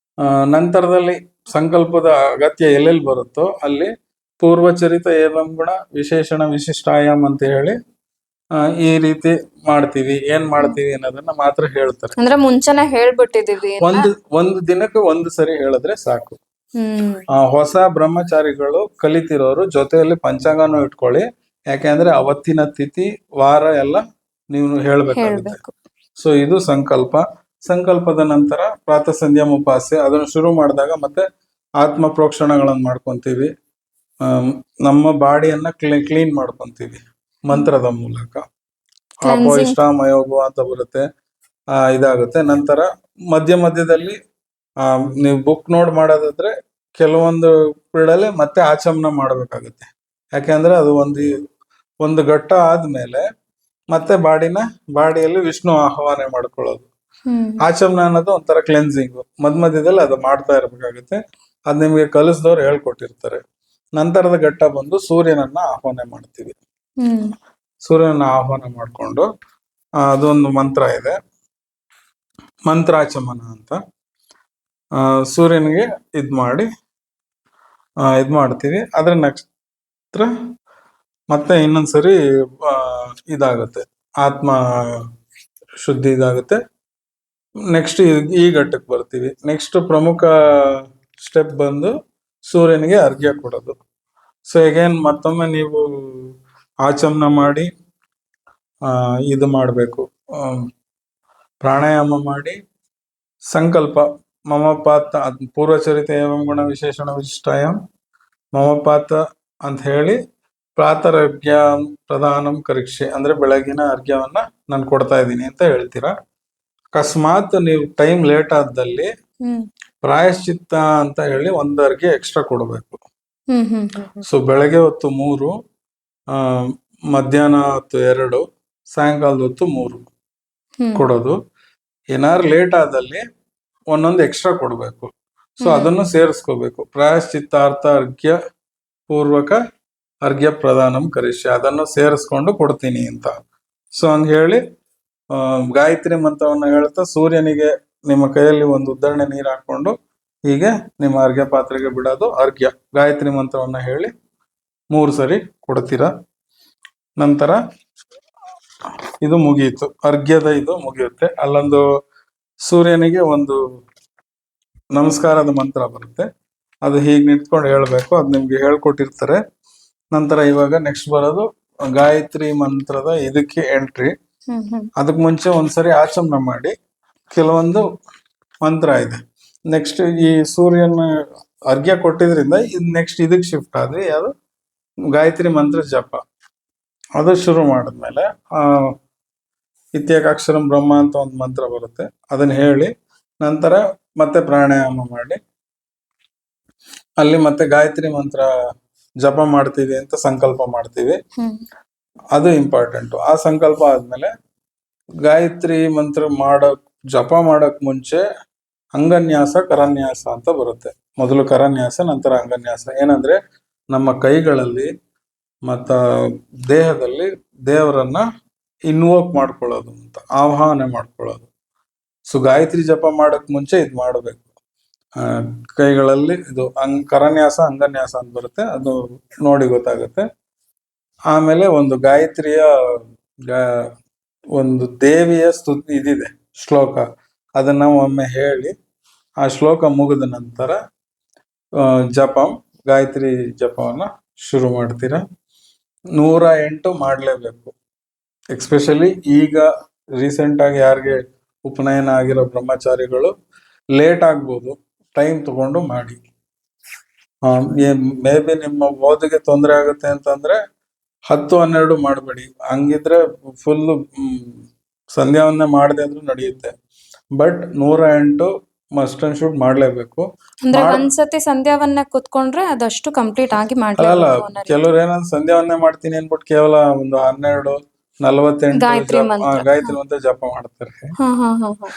ನಂತರದಲ್ಲಿ ಸಂಕಲ್ಪದ ಅಗತ್ಯ ಎಲ್ಲೆಲ್ಲಿ ಬರುತ್ತೋ ಅಲ್ಲಿ ಪೂರ್ವಚರಿತ ಏವಂ ಗುಣ ವಿಶೇಷಣ ವಿಶಿಷ್ಟಾಯಾಮ್ ಅಂತ ಹೇಳಿ ಈ ರೀತಿ ಮಾಡ್ತೀವಿ, ಏನ್ ಮಾಡ್ತೀವಿ ಅನ್ನೋದನ್ನ ಮಾತ್ರ ಹೇಳ್ತಾರೆ. ಅಂದ್ರೆ ಮುಂಚೆನೆ ಹೇಳ್ಬಿಟ್ಟಿದೀವಿ. ಒಂದು ದಿನಕ್ಕೆ ಒಂದು ಸರಿ ಹೇಳಿದ್ರೆ ಸಾಕು. ಹೊಸ ಬ್ರಹ್ಮಚಾರಿಗಳು ಕಲಿತಿರೋರು ಜೊತೆಯಲ್ಲಿ ಪಂಚಾಂಗನೂ ಇಟ್ಕೊಳ್ಳಿ. ಯಾಕೆಂದ್ರೆ ಅವತ್ತಿನ ತಿಥಿ ವಾರ ಎಲ್ಲ ನೀವು ಹೇಳ್ಬೇಕಾಗುತ್ತೆ. ಸೊ ಇದು ಸಂಕಲ್ಪ. ಸಂಕಲ್ಪದ ನಂತರ ಪ್ರಾತಃ ಸಂಧ್ಯಾ ಮುಪಾಸ್ಯ ಅದನ್ನು ಶುರು ಮಾಡಿದಾಗ ಮತ್ತೆ ಆತ್ಮ ಪ್ರೋಕ್ಷಣಗಳನ್ನು ಮಾಡ್ಕೊಂತೀವಿ. ನಮ್ಮ ಬಾಡಿಯನ್ನ ಕ್ಲೀನ್ ಮಾಡ್ಕೊಂತೀವಿ ಮಂತ್ರದ ಮೂಲಕ. ಆಪೋ ಇಷ್ಟಾಮಯೋಗೋ ಅಂತ ಬರುತ್ತೆ, ಇದಾಗುತ್ತೆ. ನಂತರ ಮಧ್ಯದಲ್ಲಿ ನೀವು ಬುಕ್ ನೋಡ್ ಮಾಡೋದಾದ್ರೆ ಕೆಲವೊಂದು ಪೀಡಲ್ಲಿ ಮತ್ತೆ ಆಚಮನ ಮಾಡ್ಬೇಕಾಗುತ್ತೆ. ಯಾಕೆಂದ್ರೆ ಅದು ಒಂದು ಘಟ್ಟ ಆದ್ಮೇಲೆ ಮತ್ತೆ ಬಾಡಿಯಲ್ಲಿ ವಿಷ್ಣು ಆಹ್ವಾನ ಮಾಡ್ಕೊಳ್ಳೋದು. ಆಚಮನ ಅನ್ನೋದು ಒಂಥರ ಕ್ಲೆನ್ಸಿಂಗ್. ಮಧ್ಯದಲ್ಲಿ ಅದು ಮಾಡ್ತಾ ಇರ್ಬೇಕಾಗುತ್ತೆ. ಅದ್ ನಿಮ್ಗೆ ಕಲಿಸಿದವ್ರು ಹೇಳ್ಕೊಟ್ಟಿರ್ತಾರೆ. ನಂತರದ ಘಟ್ಟ ಬಂದು ಸೂರ್ಯನನ್ನ ಆಹ್ವಾನ ಮಾಡ್ತೀವಿ. ಸೂರ್ಯನ ಆಹ್ವಾನ ಮಾಡ್ಕೊಂಡು ಅದೊಂದು ಮಂತ್ರ ಇದೆ, ಮಂತ್ರಾಚಮನ ಅಂತ. ಸೂರ್ಯನಿಗೆ ಇದ್ ಮಾಡ್ತೀವಿ. ಅದ್ರ ನಕ್ಷತ್ರ ಮತ್ತೆ ಇನ್ನೊಂದ್ಸರಿ ಇದಾಗುತ್ತೆ, ಆತ್ಮ ಶುದ್ಧಿ ಇದಾಗುತ್ತೆ. ನೆಕ್ಸ್ಟ್ ಈ ಘಟ್ಟಕ್ಕೆ ಬರ್ತೀವಿ. ನೆಕ್ಸ್ಟ್ ಪ್ರಮುಖ ಸ್ಟೆಪ್ ಬಂದು ಸೂರ್ಯನಿಗೆ ಅರ್ಘ್ಯ ಕೊಡೋದು. ಸೊ ಅಗೇನ್ ಮತ್ತೊಮ್ಮೆ ನೀವು ಆಚಮನ ಮಾಡಿ ಇದು ಮಾಡಬೇಕು, ಪ್ರಾಣಾಯಾಮ ಮಾಡಿ ಸಂಕಲ್ಪ ಮಮಪಾತ ಪೂರ್ವಚರಿತ ಏವಂ ಗುಣ ವಿಶೇಷಣ ವಿಶಿಷ್ಟಾಯಾಮ್ ಮಮಪಾತ ಅಂತ ಹೇಳಿ ಪ್ರಾತರರ್ಘ್ಯ ಪ್ರಧಾನಂ ಕರಿಕ್ಷೆ ಅಂದ್ರೆ ಬೆಳಗಿನ ಅರ್ಘ್ಯವನ್ನ ನಾನು ಕೊಡ್ತಾ ಇದ್ದೀನಿ ಅಂತ ಹೇಳ್ತೀರಾ. ಅಕಸ್ಮಾತ್ ನೀವು ಟೈಮ್ ಲೇಟ್ ಆದಲ್ಲಿ ಹ್ಮ್ ಪ್ರಾಯಶ್ಚಿತ್ತ ಅಂತ ಹೇಳಿ ಒಂದು ಅರ್ಘ್ಯ ಎಕ್ಸ್ಟ್ರಾ ಕೊಡಬೇಕು. ಹ್ಮ್ ಹ್ಮ್ ಹ್ಮ್ ಸೊ ಬೆಳಗ್ಗೆ ಹೊತ್ತು 3, ಆ, ಮಧ್ಯಾಹ್ನ ಹೊತ್ತು 2, ಸಾಯಂಕಾಲದ ಹೊತ್ತು 3 ಹ್ಮ್ ಕೊಡೋದು. ಏನಾದ್ರು ಲೇಟ್ ಆದಲ್ಲಿ ಒಂದೊಂದು ಎಕ್ಸ್ಟ್ರಾ ಕೊಡಬೇಕು. ಸೊ ಅದನ್ನು ಸೇರಿಸ್ಕೋಬೇಕು. ಪ್ರಾಯಶ್ಚಿತ್ತಾರ್ಥ ಅರ್ಘ್ಯ ಪೂರ್ವಕ ಅರ್ಘ್ಯ ಪ್ರದಾನಂ ಕರಿಷ್ಯ, ಅದನ್ನು ಸೇರಿಸ್ಕೊಂಡು ಕೊಡ್ತೀನಿ ಅಂತ. ಸೊ ಹಂಗ ಹೇಳಿ ಗಾಯತ್ರಿ ಮಂತ್ರವನ್ನ ಹೇಳ್ತಾ ಸೂರ್ಯನಿಗೆ ನಿಮ್ಮ ಕೈಯಲ್ಲಿ ಒಂದು ಉದ್ದರಣೆ ನೀರು ಹಾಕೊಂಡು ಹೀಗೆ ನಿಮ್ಮ ಅರ್ಘ್ಯ ಪಾತ್ರೆಗೆ ಬಿಡೋದು ಅರ್ಘ್ಯ. ಗಾಯತ್ರಿ ಮಂತ್ರವನ್ನ ಹೇಳಿ 3 ಸರಿ ಕೊಡ್ತೀರಾ. ನಂತರ ಇದು ಮುಗಿಯಿತು, ಅರ್ಘ್ಯದ ಇದು ಮುಗಿಯುತ್ತೆ. ಅಲ್ಲೊಂದು ಸೂರ್ಯನಿಗೆ ಒಂದು ನಮಸ್ಕಾರದ ಮಂತ್ರ ಬರುತ್ತೆ, ಅದು ಹೀಗೆ ನಿಂತ್ಕೊಂಡು ಹೇಳ್ಬೇಕು. ಅದು ನಿಮ್ಗೆ ಹೇಳ್ಕೊಟ್ಟಿರ್ತಾರೆ. ನಂತರ ಇವಾಗ ನೆಕ್ಸ್ಟ್ ಬರೋದು ಗಾಯತ್ರಿ ಮಂತ್ರದ ಇದಕ್ಕೆ ಎಂಟ್ರಿ. ಹ್ಮ್ ಹ್ಮ್ ಅದಕ್ಕೆ ಮುಂಚೆ ಒಂದ್ಸರಿ ಆಚಮನ ಮಾಡಿ ಕೆಲವೊಂದು ಮಂತ್ರ ಇದೆ. ನೆಕ್ಸ್ಟ್ ಈ ಸೂರ್ಯನ ಅರ್ಘ್ಯ ಕೊಟ್ಟಿದ್ರಿಂದ ಇದು ನೆಕ್ಸ್ಟ್ ಇದಕ್ಕೆ ಶಿಫ್ಟ್ ಆದ್ವಿ. ಯಾವುದು ಗಾಯತ್ರಿ ಮಂತ್ರ ಜಪ. ಅದು ಶುರು ಮಾಡಿದ್ಮೇಲೆ ಇತ್ಯಕಾಕ್ಷರಂ ಬ್ರಹ್ಮ ಅಂತ ಒಂದು ಮಂತ್ರ ಬರುತ್ತೆ, ಅದನ್ನ ಹೇಳಿ ನಂತರ ಮತ್ತೆ ಪ್ರಾಣಾಯಾಮ ಮಾಡಿ ಅಲ್ಲಿ ಮತ್ತೆ ಗಾಯತ್ರಿ ಮಂತ್ರ ಜಪ ಮಾಡ್ತೀವಿ ಅಂತ ಸಂಕಲ್ಪ ಮಾಡ್ತೀವಿ. ಹ್ಮ್ ಅದು ಇಂಪಾರ್ಟೆಂಟ್. ಆ ಸಂಕಲ್ಪ ಆದ್ಮೇಲೆ ಗಾಯತ್ರಿ ಮಂತ್ರ ಮಾಡಕ್ ಜಪ ಮಾಡಕ್ ಮುಂಚೆ ಅಂಗನ್ಯಾಸ ಕರನ್ಯಾಸ ಅಂತ ಬರುತ್ತೆ. ಮೊದಲು ಕರನ್ಯಾಸ, ನಂತರ ಅಂಗನ್ಯಾಸ. ಏನಂದ್ರೆ ನಮ್ಮ ಕೈಗಳಲ್ಲಿ ಮತ್ತ ದೇಹದಲ್ಲಿ ದೇವರನ್ನ ಇನ್ವೋಕ್ ಮಾಡ್ಕೊಳ್ಳೋದು ಅಂತ, ಆಹ್ವಾನ ಮಾಡ್ಕೊಳ್ಳೋದು. ಸೊ ಗಾಯತ್ರಿ ಜಪ ಮಾಡಕ್ ಮುಂಚೆ ಇದು ಮಾಡಬೇಕು. ಕೈಗಳಲ್ಲಿ ಇದು ಕರನ್ಯಾಸ ಅಂಗನ್ಯಾಸ ಅಂತ ಬರುತ್ತೆ, ಅದು ನೋಡಿ ಗೊತ್ತಾಗುತ್ತೆ. ಆಮೇಲೆ ಒಂದು ಗಾಯತ್ರಿಯ ಒಂದು ದೇವಿಯ ಸ್ತುತಿ ಇದಿದೆ ಶ್ಲೋಕ, ಅದನ್ನ ಒಮ್ಮೆ ಹೇಳಿ ಆ ಶ್ಲೋಕ ಮುಗಿದ ನಂತರ ಜಪಂ ಗಾಯತ್ರಿ ಜಪವನ್ನ ಶುರು ಮಾಡ್ತೀರಾ. 108 ಮಾಡಲೇಬೇಕು. ಎಕ್ಸ್ಪೆಷಲಿ ಈಗ ರೀಸೆಂಟ್ ಆಗಿ ಯಾರಿಗೆ ಉಪನಯನ ಆಗಿರೋ ಬ್ರಹ್ಮಚಾರಿಗಳು ಲೇಟ್ ಆಗ್ಬೋದು, ಟೈಮ್ ತಗೊಂಡು ಮಾಡಿ. ಮೇ ಬಿ ನಿಮ್ಮ ಓದಿಗೆ ತೊಂದರೆ ಆಗುತ್ತೆ ಅಂತಂದ್ರೆ 10-12 ಮಾಡಬೇಡಿ. ಹಂಗಿದ್ರೆ ಫುಲ್ ಸಂಧ್ಯಾವನ್ನೇ ಮಾಡದೆ ಅಂದ್ರೂ ನಡೆಯುತ್ತೆ. ಬಟ್ 108 ಮಸ್ಟ್ ಅಂಡ್ ಶುಡ್ ಮಾಡ್ಲೇಬೇಕು. ಅಂದ್ರೆ ಒಂದ್ಸತಿ ಸಂಧ್ಯಾವನ್ನ ಕುತ್ಕೊಂಡ್ರೆ ಅದಷ್ಟು ಕಂಪ್ಲೀಟ್ ಆಗಿ ಅಲ್ಲ, ಮಾಡ್ಲೇಬೇಕು ಅನ್ನೋ ರೀತಿ. ಕೆಲವ್ರು ಏನಂದ್ರೆ ಸಂಧ್ಯಾವನ್ನೇ ಮಾಡ್ತೀನಿ ಅನ್ಬಿಟ್ಟು ಕೇವಲ ಒಂದು 12-48 ಗಾಯತ್ರಿ ಮಂತ್ರ. ಗಾಯತ್ರಿ ಮಂತ್ರ ಜಪ ಮಾಡ್ತಾರೆ. ಹಾ ಹಾ ಹಾ ಹಾ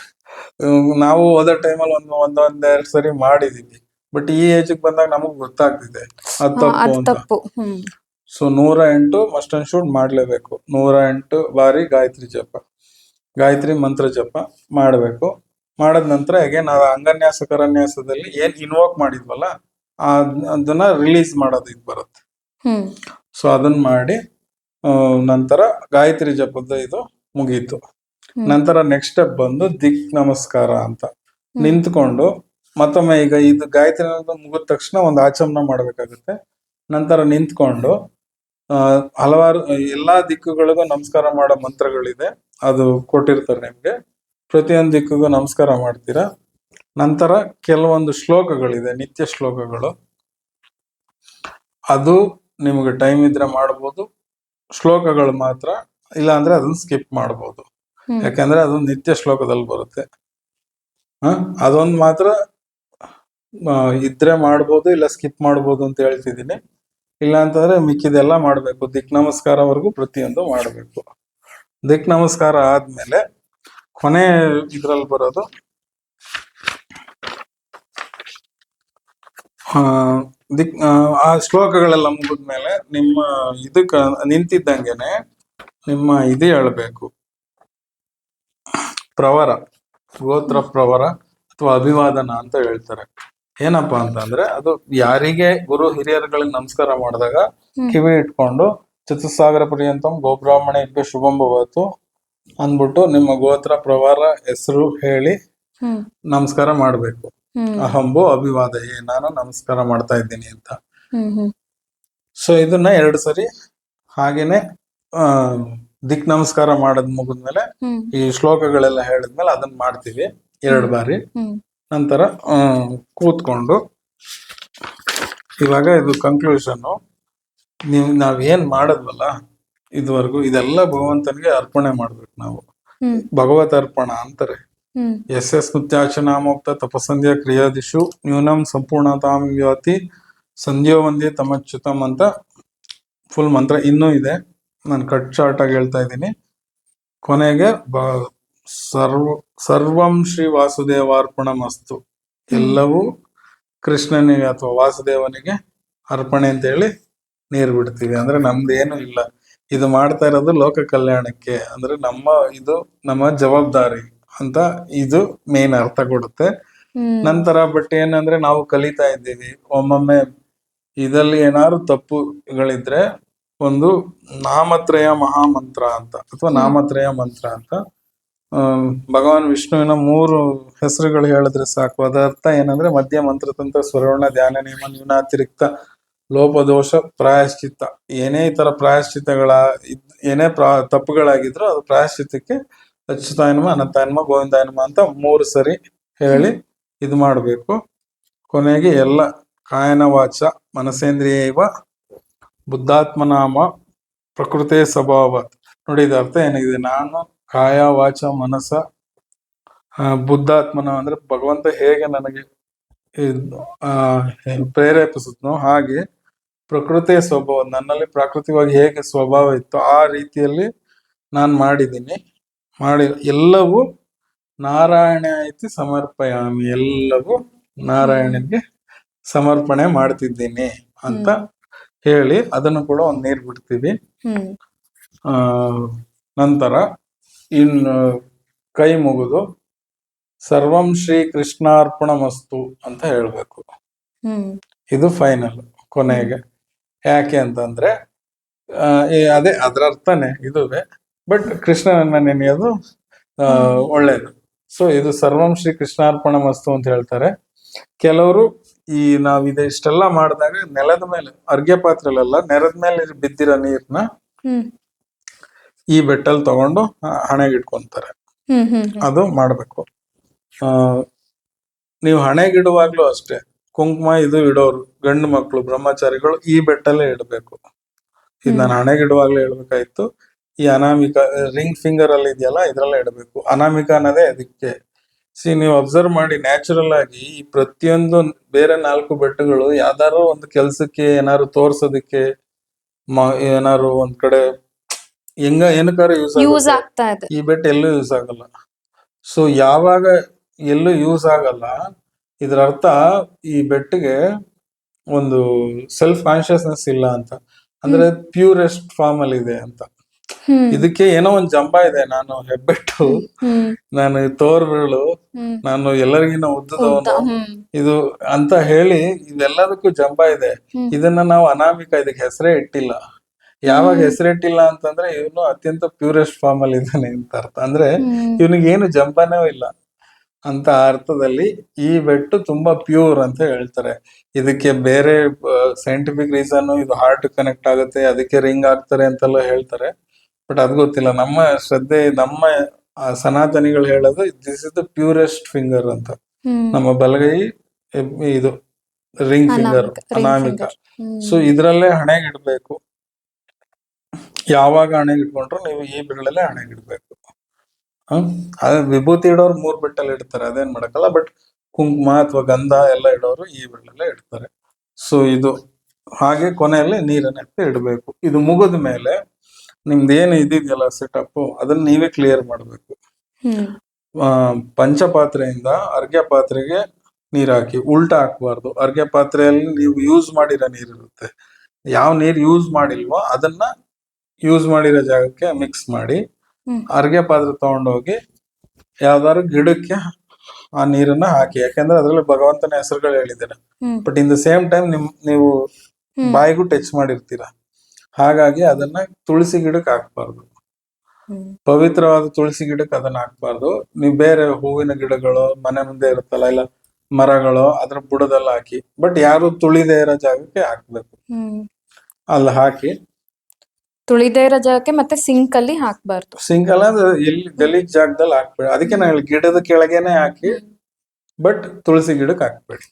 ನಾವು ಓದೋ ಟೈಮಲ್ಲಿ ಒಂದೆರಡು ಸರಿ ಮಾಡಿದೀವಿ. ಬಟ್ ಈ ಏಜ್ ಬಂದಾಗ ನಮಗ್ ಗೊತ್ತಾಗ್ತಿದೆ ಅದು ತಪ್ಪು ಅದು ಅಂತ. ತಪ್ಪು. ಹ್ಮ್ ಸೊ 108 ಮಸ್ಟ್ ಅಂಡ್ ಶುಡ್ ಮಾಡ್ಲೇಬೇಕು. 108 ಬಾರಿ ಗಾಯತ್ರಿ ಜಪ, ಗಾಯತ್ರಿ ಮಂತ್ರ ಜಪ ಮಾಡಬೇಕು. ಮಾಡದ ನಂತರ ಅಗೇನ್ ಅಂಗನ್ಯಾಸ ಕರನ್ಯಾಸದಲ್ಲಿ ಏನ್ ಇನ್ವೋಕ್ ಮಾಡಿದ್ವಲ್ಲ ಅದನ್ನ ರಿಲೀಸ್ ಮಾಡೋದು ಇದು ಬರುತ್ತೆ. ಹ್ಮ್ ಸೊ ಅದನ್ನ ಮಾಡಿ ನಂತರ ಗಾಯತ್ರಿ ಜಪದ ಇದು ಮುಗೀತು. ನಂತರ ನೆಕ್ಸ್ಟ್ ಸ್ಟೆಪ್ ಬಂದು ದಿಕ್ ನಮಸ್ಕಾರ ಅಂತ ನಿಂತ್ಕೊಂಡು ಮತ್ತೊಮ್ಮೆ ಈಗ ಇದು ಗಾಯತ್ರಿ ಮುಗಿದ ತಕ್ಷಣ ಒಂದು ಆಚಮನ ಮಾಡ್ಬೇಕಾಗುತ್ತೆ. ನಂತರ ನಿಂತ್ಕೊಂಡು ಹಲವಾರು ಎಲ್ಲಾ ದಿಕ್ಕುಗಳಿಗೂ ನಮಸ್ಕಾರ ಮಾಡೋ ಮಂತ್ರಗಳಿದೆ, ಅದು ಕೊಟ್ಟಿರ್ತಾರೆ ನಿಮ್ಗೆ. ಪ್ರತಿಯೊಂದು ದಿಕ್ಕಿಗೂ ನಮಸ್ಕಾರ ಮಾಡ್ತೀರಾ. ನಂತರ ಕೆಲವೊಂದು ಶ್ಲೋಕಗಳಿದೆ, ನಿತ್ಯ ಶ್ಲೋಕಗಳು. ಅದು ನಿಮ್ಗೆ ಟೈಮ್ ಇದ್ರೆ ಮಾಡ್ಬೋದು. ಶ್ಲೋಕಗಳು ಮಾತ್ರ, ಇಲ್ಲ ಅಂದ್ರೆ ಅದನ್ನ ಸ್ಕಿಪ್ ಮಾಡ್ಬೋದು. ಯಾಕಂದ್ರೆ ಅದು ನಿತ್ಯ ಶ್ಲೋಕದಲ್ಲಿ ಬರುತ್ತೆ. ಅದೊಂದು ಮಾತ್ರ ಇದ್ರೆ ಮಾಡ್ಬೋದು, ಇಲ್ಲ ಸ್ಕಿಪ್ ಮಾಡ್ಬೋದು ಅಂತ ಹೇಳ್ತಿದ್ದೀನಿ. ಇಲ್ಲ ಅಂತಂದ್ರೆ ಮಿಕ್ಕಿದೆಲ್ಲ ಮಾಡ್ಬೇಕು. ದಿಕ್ ನಮಸ್ಕಾರವರೆಗೂ ಪ್ರತಿಯೊಂದು ಮಾಡಬೇಕು. ದಿಕ್ ನಮಸ್ಕಾರ ಆದ್ಮೇಲೆ ಕೊನೆ ಇದ್ರಲ್ಲಿ ಬರೋದು ಆ ಶ್ಲೋಕಗಳೆಲ್ಲ ಮುಗಿದ್ಮೇಲೆ ನಿಮ್ಮ ಇದಕ್ಕ ನಿಂತಿದ್ದಂಗೆನೆ ನಿಮ್ಮ ಇದು ಹೇಳ್ಬೇಕು, ಪ್ರವರ, ಗೋತ್ರ ಪ್ರವರ ಅಥವಾ ಅಭಿವಾದನ ಅಂತ ಹೇಳ್ತಾರೆ. ಏನಪ್ಪಾ ಅಂತಂದ್ರೆ ಅದು ಯಾರಿಗೆ ಗುರು ಹಿರಿಯರುಗಳಿಗೆ ನಮಸ್ಕಾರ ಮಾಡಿದಾಗ ಕಿವಿ ಇಟ್ಕೊಂಡು ಚತುಸ್ಸಾಗರ ಪರ್ಯಂತಂ ಗೋಬ್ರಾಹ್ಮಣೇಭ್ಯ ಶುಭಂ ಭವತು ಅಂದ್ಬಿಟ್ಟು ನಿಮ್ಮ ಗೋತ್ರ ಪ್ರವಾರ ಹೆಸರು ಹೇಳಿ ನಮಸ್ಕಾರ ಮಾಡ್ಬೇಕು. ಅಹಂಬೋ ಅಭಿವಾದಯೇ, ನಾನು ನಮಸ್ಕಾರ ಮಾಡ್ತಾ ಇದ್ದೀನಿ ಅಂತ. ಸೊ ಇದನ್ನ 2 ಸರಿ ಹಾಗೇನೆ ದಿಕ್ ನಮಸ್ಕಾರ ಮಾಡದ್ ಮುಗಿದ್ಮೇಲೆ ಈ ಶ್ಲೋಕಗಳೆಲ್ಲ ಹೇಳಿದ್ಮೇಲೆ ಅದನ್ನ ಮಾಡ್ತೀವಿ 2 ಬಾರಿ. ನಂತರ ಕೂತ್ಕೊಂಡು ಇವಾಗ ಇದು ಕನ್ಕ್ಲೂಷನ್. ನಾವೇನ್ ಮಾಡದ್ವಲ್ಲ ಇದುವರೆಗೂ ಇದೆಲ್ಲ ಭಗವಂತನಿಗೆ ಅರ್ಪಣೆ ಮಾಡ್ಬೇಕು ನಾವು. ಭಗವತ್ ಅರ್ಪಣ ಅಂತಾರೆ. ಹ್ಮ್ ಯಸ್ಯ ಸ್ಮೃತ್ಯಾಚನಾಮೋಕ್ತ ತಪಸಂಧ್ಯ ಕ್ರಿಯಾದಿಷು ನ್ಯೂನಂ ಸಂಪೂರ್ಣತಾಂ ವ್ಯಾತಿ ಸಂಧ್ಯೋ ಒಂದೇ ತಮಚ್ಯುತಂ ಅಂತ ಫುಲ್ ಮಂತ್ರ ಇನ್ನೂ ಇದೆ. ನಾನು ಕಟ್ ಶಾರ್ಟ್ ಆಗಿ ಹೇಳ್ತಾ ಇದ್ದೀನಿ. ಕೊನೆಗೆ ಸರ್ವಂ ಶ್ರೀ ವಾಸುದೇವಾರ್ಪಣಮಸ್ತು, ಎಲ್ಲವೂ ಕೃಷ್ಣನಿಗೆ ಅಥವಾ ವಾಸುದೇವನಿಗೆ ಅರ್ಪಣೆ ಅಂತ ಹೇಳಿ ನೀರು ಬಿಡ್ತೀವಿ. ಅಂದ್ರೆ ನಮ್ದೇನು ಇಲ್ಲ, ಇದು ಮಾಡ್ತಾ ಇರೋದು ಲೋಕ ಕಲ್ಯಾಣಕ್ಕೆ, ಅಂದ್ರೆ ನಮ್ಮ ಜವಾಬ್ದಾರಿ ಅಂತ ಇದು ಮೇನ್ ಅರ್ಥ ಕೊಡುತ್ತೆ. ನಂತರ ಬಟ್ ಏನಂದ್ರೆ ನಾವು ಕಲಿತಾ ಇದ್ದೀವಿ, ಒಮ್ಮೊಮ್ಮೆ ಇದರಲ್ಲಿ ಏನಾದ್ರು ತಪ್ಪುಗಳಿದ್ರೆ ಒಂದು ನಾಮತ್ರಯ ಮಹಾಮಂತ್ರ ಅಂತ ಅಥವಾ ನಾಮತ್ರಯ ಮಂತ್ರ ಅಂತ, ಭಗವಾನ್ ವಿಷ್ಣುವಿನ 3 ಹೆಸರುಗಳು ಹೇಳಿದ್ರೆ ಸಾಕು. ಅದರ್ಥ ಏನಂದ್ರೆ ಮಧ್ಯ ಮಂತ್ರತಂತ್ರ ಸ್ವರ್ಣ ಧ್ಯಾನ ನಿಯಮ ನ್ಯೂನಾತಿರಿಕ್ತ ಲೋಪದೋಷ ಪ್ರಾಯಶ್ಚಿತ್ತ. ಏನೇ ಈ ತರ ಪ್ರಾಯಶ್ಚಿತ್ತಗಳ ಏನೇ ತಪ್ಪುಗಳಾಗಿದ್ರು ಅದು ಪ್ರಾಯಶ್ಚಿತ್ತಕ್ಕೆ ಅಚ್ಯುತಾಯನಮ ಅನಂತಾಯನಮ ಗೋವಿಂದಾಯನಮ ಅಂತ 3 ಸರಿ ಹೇಳಿ ಇದು ಮಾಡಬೇಕು. ಕೊನೆಗೆ ಎಲ್ಲ ಕಾಯನ ವಾಚ ಮನಸೇಂದ್ರಿಯ ಇವ ಬುದ್ಧಾತ್ಮನಾಮ ಪ್ರಕೃತಿ ಸ್ವಭಾವ. ನೋಡಿ ಇದು ಅರ್ಥ ಏನಿದೆ, ನಾನು ಕಾಯ ವಾಚ ಮನಸ ಬುದ್ಧಾತ್ಮನ ಅಂದ್ರೆ ಭಗವಂತ ಹೇಗೆ ನನಗೆ ಪ್ರೇರೇಪಿಸಿದ್ನೋ ಹಾಗೆ ಪ್ರಕೃತಿಯ ಸ್ವಭಾವ, ನನ್ನಲ್ಲಿ ಪ್ರಾಕೃತಿಕವಾಗಿ ಹೇಗೆ ಸ್ವಭಾವ ಇತ್ತು ಆ ರೀತಿಯಲ್ಲಿ ನಾನು ಮಾಡಿದ್ದೀನಿ. ಎಲ್ಲವೂ ನಾರಾಯಣ ಐತಿ ಸಮರ್ಪಯಾಮಿ, ಎಲ್ಲವೂ ನಾರಾಯಣನಿಗೆ ಸಮರ್ಪಣೆ ಮಾಡ್ತಿದ್ದೀನಿ ಅಂತ ಹೇಳಿ ಅದನ್ನು ಕೂಡ ಒಂದು ನೀರು ಬಿಡ್ತೀವಿ. ನಂತರ ಇನ್ನು ಕೈ ಮುಗಿದು ಸರ್ವಂ ಶ್ರೀ ಕೃಷ್ಣಾರ್ಪಣಮಸ್ತು ಅಂತ ಹೇಳ್ಬೇಕು. ಇದು ಫೈನಲ್ ಕೊನೆಗೆ. ಯಾಕೆ ಅಂತಂದ್ರೆ ಅದೇ ಅದರ ಅರ್ಥನೇ ಇದುವೆ, ಬಟ್ ಕೃಷ್ಣನನ್ನ ನೆನೆಯೋದು ಒಳ್ಳೇದು. ಸೊ ಇದು ಸರ್ವಂ ಶ್ರೀ ಕೃಷ್ಣಾರ್ಪಣಮಸ್ತು ಅಂತ ಹೇಳ್ತಾರೆ. ಕೆಲವರು ನಾವ್ ಇಷ್ಟೆಲ್ಲ ಮಾಡಿದಾಗ ನೆಲದ ಮೇಲೆ ಅರ್ಘ್ಯ ಪಾತ್ರೆಲೆಲ್ಲ ನೆಲದ ಮೇಲೆ ಬಿದ್ದಿರೋ ನೀರ್ನ ಈ ಬೆಟ್ಟಲ್ಲಿ ತಗೊಂಡು ಹಣೆಗೆ ಇಟ್ಕೊಂತಾರೆ. ಅದು ಮಾಡ್ಬೇಕು. ನೀವು ಹಣೆಗಿಡುವಾಗ್ಲೂ ಅಷ್ಟೇ ಕುಂಕುಮ ಇದು ಇಡೋರು ಗಂಡು ಮಕ್ಕಳು ಬ್ರಹ್ಮಚಾರಿಗಳು ಈ ಬೆಟ್ಟಲ್ಲೇ ಇಡಬೇಕು. ಇದು ನಾನು ಹಣೆಗಿಡುವಾಗ್ಲೂ ಹೇಳ್ಬೇಕಾಯ್ತು. ಈ ಅನಾಮಿಕ ರಿಂಗ್ ಫಿಂಗರ್ ಅಲ್ಲಿ ಇದೆಯಲ್ಲ ಇದ್ರಲ್ಲೇ ಇಡಬೇಕು. ಅನಾಮಿಕ ಅನ್ನೋದೇ ಅದಕ್ಕೆ. ನೀವು ಅಬ್ಸರ್ವ್ ಮಾಡಿ, ನ್ಯಾಚುರಲ್ ಆಗಿ ಈ ಪ್ರತಿಯೊಂದು ಬೇರೆ 4 ಬೆಟ್ಟಗಳು ಯಾವ್ದಾರು ಒಂದು ಕೆಲ್ಸಕ್ಕೆ ಏನಾದ್ರು ತೋರ್ಸೋದಕ್ಕೆ ಏನಾದ್ರು ಒಂದ್ ಕಡೆ ಏನಕ್ಕಾರು ಯೂಸ್ ಆಗ್ತಾ ಇದೆ. ಈ ಬೆಟ್ಟ ಎಲ್ಲೂ ಯೂಸ್ ಆಗಲ್ಲ. ಸೊ ಯಾವಾಗ ಎಲ್ಲೂ ಯೂಸ್ ಆಗಲ್ಲ, ಇದ್ರ ಅರ್ಥ ಈ ಬೆಟ್ಟಿಗೆ ಒಂದು ಸೆಲ್ಫ್ ಕಾನ್ಶಿಯಸ್ನೆಸ್ ಇಲ್ಲ ಅಂತ, ಅಂದ್ರೆ ಪ್ಯೂರೆಸ್ಟ್ ಫಾರ್ಮ್ ಅಲ್ಲಿ ಇದೆ ಅಂತ. ಇದಕ್ಕೆ ಏನೋ ಒಂದ್ ಜಂಬ ಇದೆ, ನಾನು ಹೆಬ್ಬೆಟ್ಟು, ನಾನು ತೋರ್ಬೆರಳು, ನಾನು ಎಲ್ಲರಿಗಿನ್ನ ಉದ್ದದವನು ಇದು ಅಂತ ಹೇಳಿ ಇದೆಲ್ಲದಕ್ಕೂ ಜಂಬ ಇದೆ. ಇದನ್ನ ನಾವು ಅನಾಮಿಕ, ಇದಕ್ಕೆ ಹೆಸರೇ ಇಟ್ಟಿಲ್ಲ. ಯಾವಾಗ ಹೆಸರಿಟ್ಟಿಲ್ಲ ಅಂತಂದ್ರೆ ಇವನು ಅತ್ಯಂತ ಪ್ಯೂರೆಸ್ಟ್ ಫಾರ್ಮ್ ಅಲ್ಲಿ ಇದ್ದಾನೆ ಅಂತ ಅರ್ಥ. ಅಂದ್ರೆ ಇವನಿಗೆ ಏನು ಜಂಬನೇ ಇಲ್ಲ ಅಂತ ಅರ್ಥದಲ್ಲಿ ಈ ಬೆಟ್ಟು ತುಂಬಾ ಪ್ಯೂರ್ ಅಂತ ಹೇಳ್ತಾರೆ. ಇದಕ್ಕೆ ಬೇರೆ ಸೈಂಟಿಫಿಕ್ ರೀಸನ್, ಇದು ಹಾರ್ಟ್ ಕನೆಕ್ಟ್ ಆಗುತ್ತೆ ಅದಕ್ಕೆ ರಿಂಗ್ ಆಗ್ತಾರೆ ಅಂತೆಲ್ಲ ಹೇಳ್ತಾರೆ. ಬಟ್ ಅದು ಗೊತ್ತಿಲ್ಲ. ನಮ್ಮ ಶ್ರದ್ಧೆ, ನಮ್ಮ ಸನಾತನಿಗಳು ಹೇಳೋದು this is the purest finger ಅಂತ. ನಮ್ಮ ಬಲಗೈ ಇದು ರಿಂಗ್ ಫಿಂಗರ್ ಅನಾಮಿಕ. ಸೊ ಇದ್ರಲ್ಲೇ ಹಣೆಗಿಡ್ಬೇಕು. ಯಾವಾಗ ಹಣೆಗಿಟ್ಕೊಂಡ್ರು ನೀವು ಈ ಬೆರಳಲ್ಲೇ ಹಣೆಗಿಡ್ಬೇಕು. ಅದೇ ವಿಭೂತಿ ಇಡೋರು 3 ಬೆಟ್ಟಲ್ಲಿ ಇಡ್ತಾರೆ, ಅದೇನ್ ಮಾಡಕ್ಕಲ್ಲ. ಬಟ್ ಕುಂಕುಮ ಅಥವಾ ಗಂಧ ಎಲ್ಲ ಇಡೋರು ಈ ಬೆರಳಲ್ಲೇ ಇಡ್ತಾರೆ. ಸೊ ಇದು ಹಾಗೆ ಕೊನೆಯಲ್ಲಿ ನೀರನ್ನ ಎತ್ತಿ ಇಡಬೇಕು. ಇದು ಮುಗಿದ ಮೇಲೆ ನಿಮ್ದೇನು ಇದಿದೆಯಲ್ಲ ಸೆಟಪ್, ಅದನ್ನ ನೀವೇ ಕ್ಲಿಯರ್ ಮಾಡ್ಬೇಕು. ಪಂಚಪಾತ್ರೆಯಿಂದ ಅರ್ಘ್ಯ ಪಾತ್ರೆಗೆ ನೀರ್ ಹಾಕಿ ಉಲ್ಟಾ ಹಾಕ್ಬಾರ್ದು. ಅರ್ಘ್ಯ ಪಾತ್ರೆಯಲ್ಲಿ ನೀವು ಯೂಸ್ ಮಾಡಿರೋ ನೀರಿರುತ್ತೆ, ಯಾವ ನೀರ್ ಯೂಸ್ ಮಾಡಿಲ್ವೋ ಅದನ್ನ ಯೂಸ್ ಮಾಡಿರೋ ಜಾಗಕ್ಕೆ ಮಿಕ್ಸ್ ಮಾಡಿ ಅರ್ಘ್ಯ ಪಾತ್ರೆ ತಗೊಂಡೋಗಿ ಯಾವ್ದಾದ್ರು ಗಿಡಕ್ಕೆ ಆ ನೀರನ್ನ ಹಾಕಿ. ಯಾಕಂದ್ರೆ ಅದ್ರಲ್ಲಿ ಭಗವಂತನ ಹೆಸರುಗಳು ಹೇಳಿದ್ದೇನೆ. But in the same time ನೀವು ಬಾಯಿಗೂ ಟಚ್ ಮಾಡಿರ್ತೀರ, ಹಾಗಾಗಿ ಅದನ್ನ ತುಳಸಿ ಗಿಡಕ್ಕೆ ಹಾಕ್ಬಾರ್ದು. ಪವಿತ್ರವಾದ ತುಳಸಿ ಗಿಡಕ್ಕೆ ಅದನ್ನ ಹಾಕ್ಬಾರ್ದು. ನೀವು ಬೇರೆ ಹೂವಿನ ಗಿಡಗಳು ಮನೆ ಮುಂದೆ ಇರುತ್ತಲ್ಲ, ಇಲ್ಲ ಮರಗಳು, ಅದ್ರ ಬುಡದಲ್ಲ ಹಾಕಿ. ಬಟ್ ಯಾರು ತುಳಿದೇ ಇರೋ ಜಾಗಕ್ಕೆ ಹಾಕ್ಬೇಕು. ಅಲ್ಲಿ ಹಾಕಿ ತುಳಿದೇ ಇರೋ ಜಾಗಕ್ಕೆ ಮತ್ತೆ ಸಿಂಕ್ ಅಲ್ಲಿ ಹಾಕ್ಬಾರ್ದು. ಸಿಂಕ್ ಅಲ್ಲ, ಎಲ್ಲಿ ಗಲೀಜ್ ಜಾಗದಲ್ಲಿ ಹಾಕ್ಬೇಡಿ. ಅದಕ್ಕೆ ನಾವು ಗಿಡದ ಕೆಳಗೇನೆ ಹಾಕಿ, ಬಟ್ ತುಳಸಿ ಗಿಡಕ್ಕೆ ಹಾಕ್ಬೇಡಿ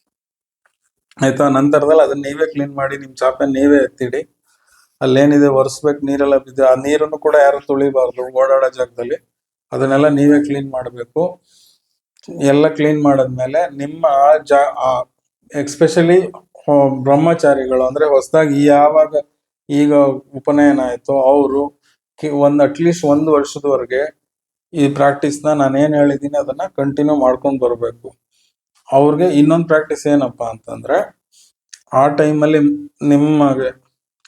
ಆಯ್ತಾ. ನಂತರದಲ್ಲಿ ಅದನ್ನ ನೀವೇ ಕ್ಲೀನ್ ಮಾಡಿ ನಿಮ್ ಚಾಪೆ ನೀವೇ ಎತ್ತಿಡಿ. ಅಲ್ಲೇನಿದೆ ಒರೆಸ್ಬೇಕು, ನೀರೆಲ್ಲ ಬಿದ್ದು ಆ ನೀರನ್ನು ಕೂಡ ಯಾರು ತುಳಿಬಾರ್ದು ಓಡಾಡೋ ಜಾಗದಲ್ಲಿ. ಅದನ್ನೆಲ್ಲ ನೀವೇ ಕ್ಲೀನ್ ಮಾಡಬೇಕು. ಎಲ್ಲ ಕ್ಲೀನ್ ಮಾಡಾದ್ಮೇಲೆ ನಿಮ್ಮ ಎಕ್ಸ್ಪೆಷಲಿ ಬ್ರಹ್ಮಚಾರಿಗಳು ಅಂದ್ರೆ ಹೊಸದಾಗಿ ಯಾವಾಗ ಈಗ ಉಪನಯನ ಆಯ್ತು ಅವರು ಅಟ್ಲೀಸ್ಟ್ 1 ವರ್ಷದವರೆಗೆ ಈ ಪ್ರಾಕ್ಟೀಸ್ನ ನಾನು ಏನ್ ಹೇಳಿದೀನಿ ಅದನ್ನ ಕಂಟಿನ್ಯೂ ಮಾಡ್ಕೊಂಡು ಬರ್ಬೇಕು. ಅವ್ರಿಗೆ ಇನ್ನೊಂದು ಪ್ರಾಕ್ಟೀಸ್ ಏನಪ್ಪಾ ಅಂತಂದ್ರೆ, ಆ ಟೈಮಲ್ಲಿ ನಿಮಗೆ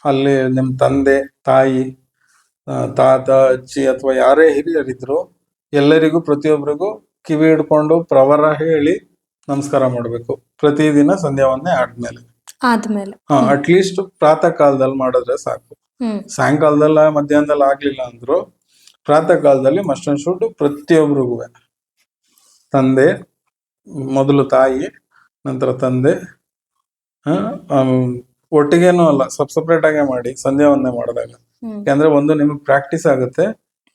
ಅಲ್ಲಿ ನಿಮ್ಮ ತಂದೆ ತಾಯಿ ತಾತ ಅಜ್ಜಿ ಅಥವಾ ಯಾರೇ ಹಿರಿಯರಿದ್ರು ಎಲ್ಲರಿಗೂ ಪ್ರತಿಯೊಬ್ಬರಿಗೂ ಕಿವಿ ಹಿಡ್ಕೊಂಡು ಪ್ರವರ ಹೇಳಿ ನಮಸ್ಕಾರ ಮಾಡ್ಬೇಕು ಪ್ರತಿದಿನ ಸಂಧ್ಯಾ ವಂದನೆ ಆದ್ಮೇಲೆ. ಅಟ್ಲೀಸ್ಟ್ ಪ್ರಾತಃ ಕಾಲದಲ್ಲಿ ಮಾಡಿದ್ರೆ ಸಾಕು. ಸಾಯಂಕಾಲದಲ್ಲ ಮಧ್ಯಾಹ್ನದಲ್ಲಿ ಆಗ್ಲಿಲ್ಲ ಅಂದ್ರು ಪ್ರಾತಃ ಕಾಲದಲ್ಲಿ ಮಸ್ಟ್ ಅಂಡ್ ಶುಡ್ ಪ್ರತಿಯೊಬ್ಬರಿಗೂ ತಂದೆ ಮೊದಲು ತಾಯಿ ನಂತರ ತಂದೆ ಒಟ್ಟಿಗೇನು ಅಲ್ಲ, ಸಪ್ರೇಟ್ ಆಗೇ ಮಾಡಿ ಸಂಧ್ಯಾ ವಂದನೆ ಮಾಡಿದಾಗ. ಯಾಕಂದ್ರೆ ಒಂದು ನಿಮಗೆ ಪ್ರಾಕ್ಟೀಸ್ ಆಗುತ್ತೆ,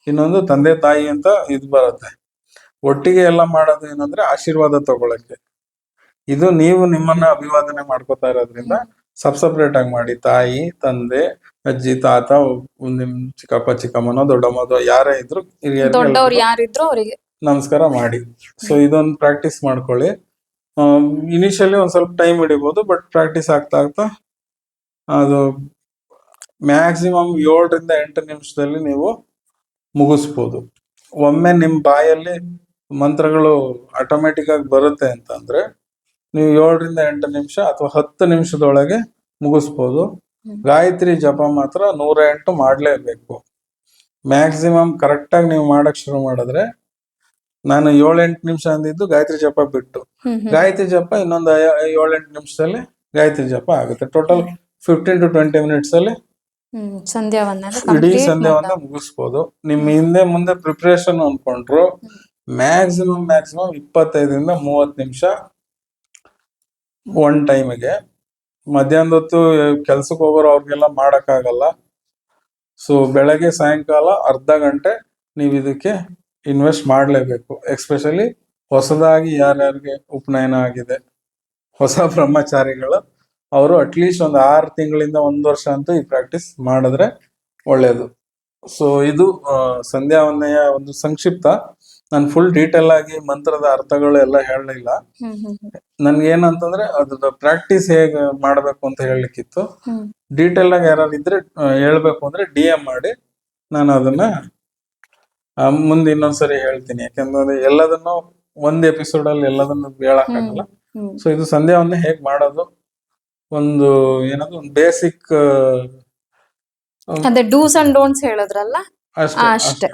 ಇನ್ನೊಂದು ತಂದೆ ತಾಯಿ ಅಂತ ಇದು ಬರುತ್ತೆ. ಒಟ್ಟಿಗೆ ಎಲ್ಲ ಮಾಡೋದು ಏನಂದ್ರೆ ಆಶೀರ್ವಾದ ತಗೊಳಕ್ಕೆ. ಇದು ನೀವು ನಿಮ್ಮನ್ನ ಅಭಿವಾದನೆ ಮಾಡ್ಕೋತಾ ಇರೋದ್ರಿಂದ ಸಪ್ರೇಟ್ ಆಗಿ ಮಾಡಿ. ತಾಯಿ ತಂದೆ ಅಜ್ಜಿ ತಾತ ನಿಮ್ ಚಿಕ್ಕಪ್ಪ ಚಿಕ್ಕಮ್ಮನೋ ದೊಡ್ಡಮ್ಮನೋ ಯಾರೇ ಇದ್ರು ದೊಡ್ಡವ್ರು ಯಾರಿದ್ರು ಅವರಿಗೆ ನಮಸ್ಕಾರ ಮಾಡಿ. ಸೊ ಇದೊಂದು ಪ್ರಾಕ್ಟೀಸ್ ಮಾಡ್ಕೊಳ್ಳಿ. ಇನಿಷಿಯಲಿ ಒಂದ್ ಸ್ವಲ್ಪ ಟೈಮ್ ಹಿಡಿಬಹುದು, ಬಟ್ ಪ್ರಾಕ್ಟೀಸ್ ಆಗ್ತಾ ಆಗ್ತಾ ಅದು ಮ್ಯಾಕ್ಸಿಮಮ್ 7 ರಿಂದ 8 ನಿಮಿಷದಲ್ಲಿ ನೀವು ಮುಗಿಸ್ಬೋದು. ಒಮ್ಮೆ ನಿಮ್ ಬಾಯಲ್ಲಿ ಮಂತ್ರಗಳು ಆಟೋಮೆಟಿಕ್ ಆಗಿ ಬರುತ್ತೆ ಅಂತಂದ್ರೆ ನೀವು 7 ರಿಂದ 8 ನಿಮಿಷ ಅಥವಾ 10 ನಿಮಿಷದೊಳಗೆ ಮುಗಿಸ್ಬೋದು. ಗಾಯತ್ರಿ ಜಪ ಮಾತ್ರ 108 ಮಾಡ್ಲೇಬೇಕು. ಮ್ಯಾಕ್ಸಿಮಮ್ ಕರೆಕ್ಟ್ ಆಗಿ ನೀವು ಮಾಡಕ್ ಶುರು ಮಾಡಿದ್ರೆ, ನಾನು 7-8 ನಿಮಿಷ ಅಂದಿದ್ದು ಗಾಯತ್ರಿ ಜಪ ಬಿಟ್ಟು, ಗಾಯತ್ರಿ ಜಪ ಇನ್ನೊಂದು 7-8 ನಿಮಿಷದಲ್ಲಿ ಗಾಯತ್ರಿ ಜಪ ಆಗುತ್ತೆ. ಟೋಟಲ್ 15 to 20 ಮಿನಿಟ್ಸ್ ಅಲ್ಲಿ ಸಂಧ್ಯಾ ವಂದನೆ ಇಡೀ ಸಂಧ್ಯಾ ವಂದನೆ ಮುಗಿಸ್ಬೋದು. ನಿಮ್ ಹಿಂದೆ ಮುಂದೆ ಪ್ರಿಪರೇಷನ್ ಅನ್ಕೊಂಡ್ರು ಮ್ಯಾಕ್ಸಿಮಮ್ 25 ರಿಂದ 30 ನಿಮಿಷ ಒನ್ ಟೈಮಿಗೆ. ಮಧ್ಯಾಹ್ನದ ಹೊತ್ತು ಕೆಲ್ಸಕ್ಕೆ ಹೋಗೋರು ಅವ್ರಿಗೆಲ್ಲ ಮಾಡಕ್ಕಾಗಲ್ಲ. ಸೊ ಬೆಳಗ್ಗೆ ಸಾಯಂಕಾಲ ಅರ್ಧ ಗಂಟೆ ನೀವು ಇದಕ್ಕೆ ಇನ್ವೆಸ್ಟ್ ಮಾಡಲೇಬೇಕು. ಎಕ್ಸ್ಪೆಷಲಿ ಹೊಸದಾಗಿ ಯಾರ್ಯಾರಿಗೆ ಉಪನಯನ ಆಗಿದೆ, ಹೊಸ ಬ್ರಹ್ಮಚಾರಿಗಳು, ಅವರು ಅಟ್ಲೀಸ್ಟ್ ಒಂದು 6 ತಿಂಗಳಿಂದ 1 ವರ್ಷ ಅಂತೂ ಈ ಪ್ರಾಕ್ಟೀಸ್ ಮಾಡಿದ್ರೆ ಒಳ್ಳೇದು. ಸೊ ಇದು ಸಂಧ್ಯಾ ವಂದನೆಯ ಒಂದು ಸಂಕ್ಷಿಪ್ತ. ನಾನು ಫುಲ್ ಡೀಟೇಲ್ ಆಗಿ ಮಂತ್ರದ ಅರ್ಥಗಳು ಎಲ್ಲ ಹೇಳಲಿಲ್ಲ. ನನ್ಗೇನಂತಂದ್ರೆ ಅದ್ರ ಪ್ರಾಕ್ಟೀಸ್ ಹೇಗೆ ಮಾಡ್ಬೇಕು ಅಂತ ಹೇಳಲಿಕ್ಕಿತ್ತು. ಡೀಟೇಲ್ ಆಗಿ ಯಾರು ಇದ್ರೆ ಹೇಳ್ಬೇಕು ಅಂದ್ರೆ DM ಮಾಡಿ, ನಾನು ಅದನ್ನ ಮುಂದೆ ಇನ್ನೊಂದ್ಸರಿ ಹೇಳ್ತೀನಿ. ಯಾಕಂದ್ರೆ ಎಲ್ಲದನ್ನು ಒಂದ್ ಎಪಿಸೋಡ್ ಅಲ್ಲಿ ಎಲ್ಲದನ್ನು ಹೇಳಕ್ಕಾಗಲ್ಲ. ಸೊ ಇದು ಸಂಧ್ಯಾ ವಂದನೆ ಹೇಗ್ ಮಾಡೋದು, ಒಂದು ಏನದು ಒಂದು ಬೇಸಿಕ್ ಅದೇ ಡೂಸ್ ಅಂಡ್ ಡೋಂಟ್ಸ್ ಹೇಳಿದ್ರಲ್ಲ, ಅಷ್ಟೇ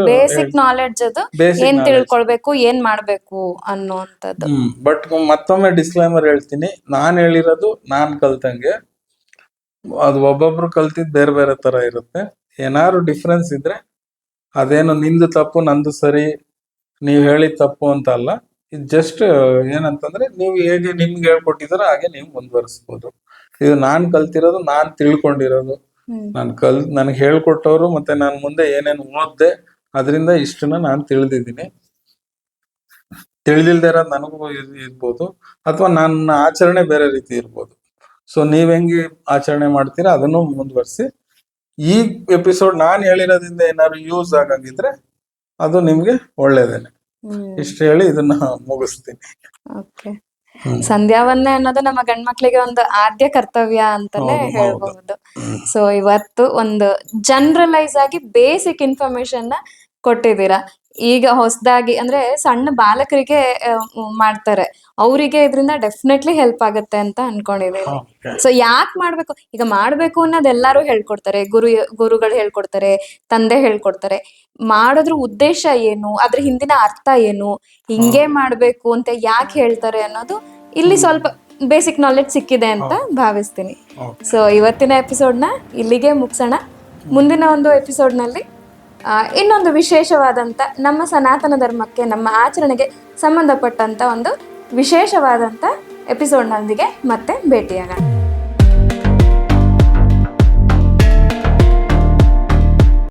ಬೇಸಿಕ್ ನಾಲೆಡ್ಜ್ ಅದು ಏನ್ ತಿಳ್ಕೊಳ್ಬೇಕು ಏನ್ ಮಾಡ್ಬೇಕು ಅನ್ನೋಂಥದ್ದು. ಬಟ್ ಮತ್ತೊಮ್ಮೆ ಡಿಸ್ಕ್ಲೈಮರ್ ಹೇಳ್ತೀನಿ, ನಾನ್ ಹೇಳಿರೋದು ನಾನ್ ಕಲ್ತಂಗೆ, ಅದು ಒಬ್ಬೊಬ್ರು ಕಲ್ತಿದ್ ಬೇರೆ ಬೇರೆ ತರ ಇರುತ್ತೆ. ಏನಾದ್ರು ಡಿಫ್ರೆನ್ಸ್ ಇದ್ರೆ ಅದೇನು ನಿಂದು ತಪ್ಪು ನಂದು ಸರಿ, ನೀವ್ ಹೇಳಿದ ತಪ್ಪು ಅಂತ ಅಲ್ಲ. ಇದು ಜಸ್ಟ್ ಏನಂತಂದ್ರೆ ನೀವು ಹೇಗೆ ನಿಮ್ಗೆ ಹೇಳ್ಕೊಟ್ಟಿದಾರೋ ಹಾಗೆ ನೀವು ಮುಂದುವರಿಸ್ಬೋದು. ಇದು ನಾನ್ ಕಲ್ತಿರೋದು, ನಾನ್ ತಿಳ್ಕೊಂಡಿರೋದು, ನನಗೆ ಹೇಳ್ಕೊಟ್ಟವ್ರು ಮತ್ತೆ ನಾನು ಮುಂದೆ ಏನೇನು ಓದ್ದೆ ಅದರಿಂದ ಇಷ್ಟನ್ನ ನಾನು ತಿಳಿದಿದ್ದೀನಿ. ತಿಳಿದಿಲ್ದೇ ಇರೋದು ನನಗೂ ಇರ್ಬೋದು, ಅಥವಾ ನನ್ನ ಆಚರಣೆ ಬೇರೆ ರೀತಿ ಇರ್ಬೋದು. ಸೊ ನೀವ್ ಹೆಂಗೆ ಆಚರಣೆ ಮಾಡ್ತೀರಾ ಅದನ್ನು ಮುಂದುವರಿಸಿ. ಈ ಎಪಿಸೋಡ್ ನಾನು ಹೇಳಿರೋದ್ರಿಂದ ಏನಾದ್ರು ಯೂಸ್ ಆಗಂಗಿದ್ರೆ ಅದು ನಿಮ್ಗೆ ಒಳ್ಳೇದೇನೆ. ಇಷ್ಟು ಹೇಳಿ ಇದನ್ನ ಮುಗಿಸ್ತೀನಿ. ಸಂಧ್ಯಾ ವಂದನೆ ಅನ್ನೋದು ನಮ್ಮ ಗಂಡ್ಮಕ್ಳಿಗೆ ಒಂದು ಆದ್ಯ ಕರ್ತವ್ಯ ಅಂತಾನೆ ಹೇಳ್ಬಹುದು. ಸೊ ಇವತ್ತು ಒಂದು ಜನರಲೈಸ್ ಆಗಿ ಬೇಸಿಕ್ ಇನ್ಫಾರ್ಮೇಶನ್ ಕೊಟ್ಟಿದ್ದೀರಾ. ಈಗ ಹೊಸದಾಗಿ ಅಂದ್ರೆ ಸಣ್ಣ ಬಾಲಕರಿಗೆ ಮಾಡ್ತಾರೆ, ಅವರಿಗೆ ಇದರಿಂದ ಡೆಫಿನೆಟ್ಲಿ ಹೆಲ್ಪ್ ಆಗುತ್ತೆ ಅಂತ ಅನ್ಕೊಂಡಿದ್ದೀನಿ. ಸೊ ಯಾಕೆ ಮಾಡ್ಬೇಕು, ಈಗ ಮಾಡ್ಬೇಕು ಅನ್ನೋದು ಎಲ್ಲಾರು ಹೇಳ್ಕೊಡ್ತಾರೆ, ಗುರುಗಳು ಹೇಳ್ಕೊಡ್ತಾರೆ, ತಂದೆ ಹೇಳ್ಕೊಡ್ತಾರೆ. ಮಾಡೋದ್ರ ಉದ್ದೇಶ ಏನು, ಅದ್ರ ಹಿಂದಿನ ಅರ್ಥ ಏನು, ಹಿಂಗೆ ಮಾಡ್ಬೇಕು ಅಂತ ಯಾಕೆ ಹೇಳ್ತಾರೆ ಅನ್ನೋದು ಇಲ್ಲಿ ಸ್ವಲ್ಪ ಬೇಸಿಕ್ ನಾಲೆಡ್ಜ್ ಸಿಕ್ಕಿದೆ ಅಂತ ಭಾವಿಸ್ತೀನಿ. ಸೊ ಇವತ್ತಿನ ಎಪಿಸೋಡ್ನ ಇಲ್ಲಿಗೆ ಮುಗಿಸೋಣ. ಮುಂದಿನ ಒಂದು ಎಪಿಸೋಡ್ನಲ್ಲಿ ಇನ್ನೊಂದು ವಿಶೇಷವಾದಂಥ ನಮ್ಮ ಸನಾತನ ಧರ್ಮಕ್ಕೆ, ನಮ್ಮ ಆಚರಣೆಗೆ ಸಂಬಂಧಪಟ್ಟಂಥ ಒಂದು ವಿಶೇಷವಾದಂಥ ಎಪಿಸೋಡ್ನೊಂದಿಗೆ ಮತ್ತೆ ಭೇಟಿಯಾಗೋಣ.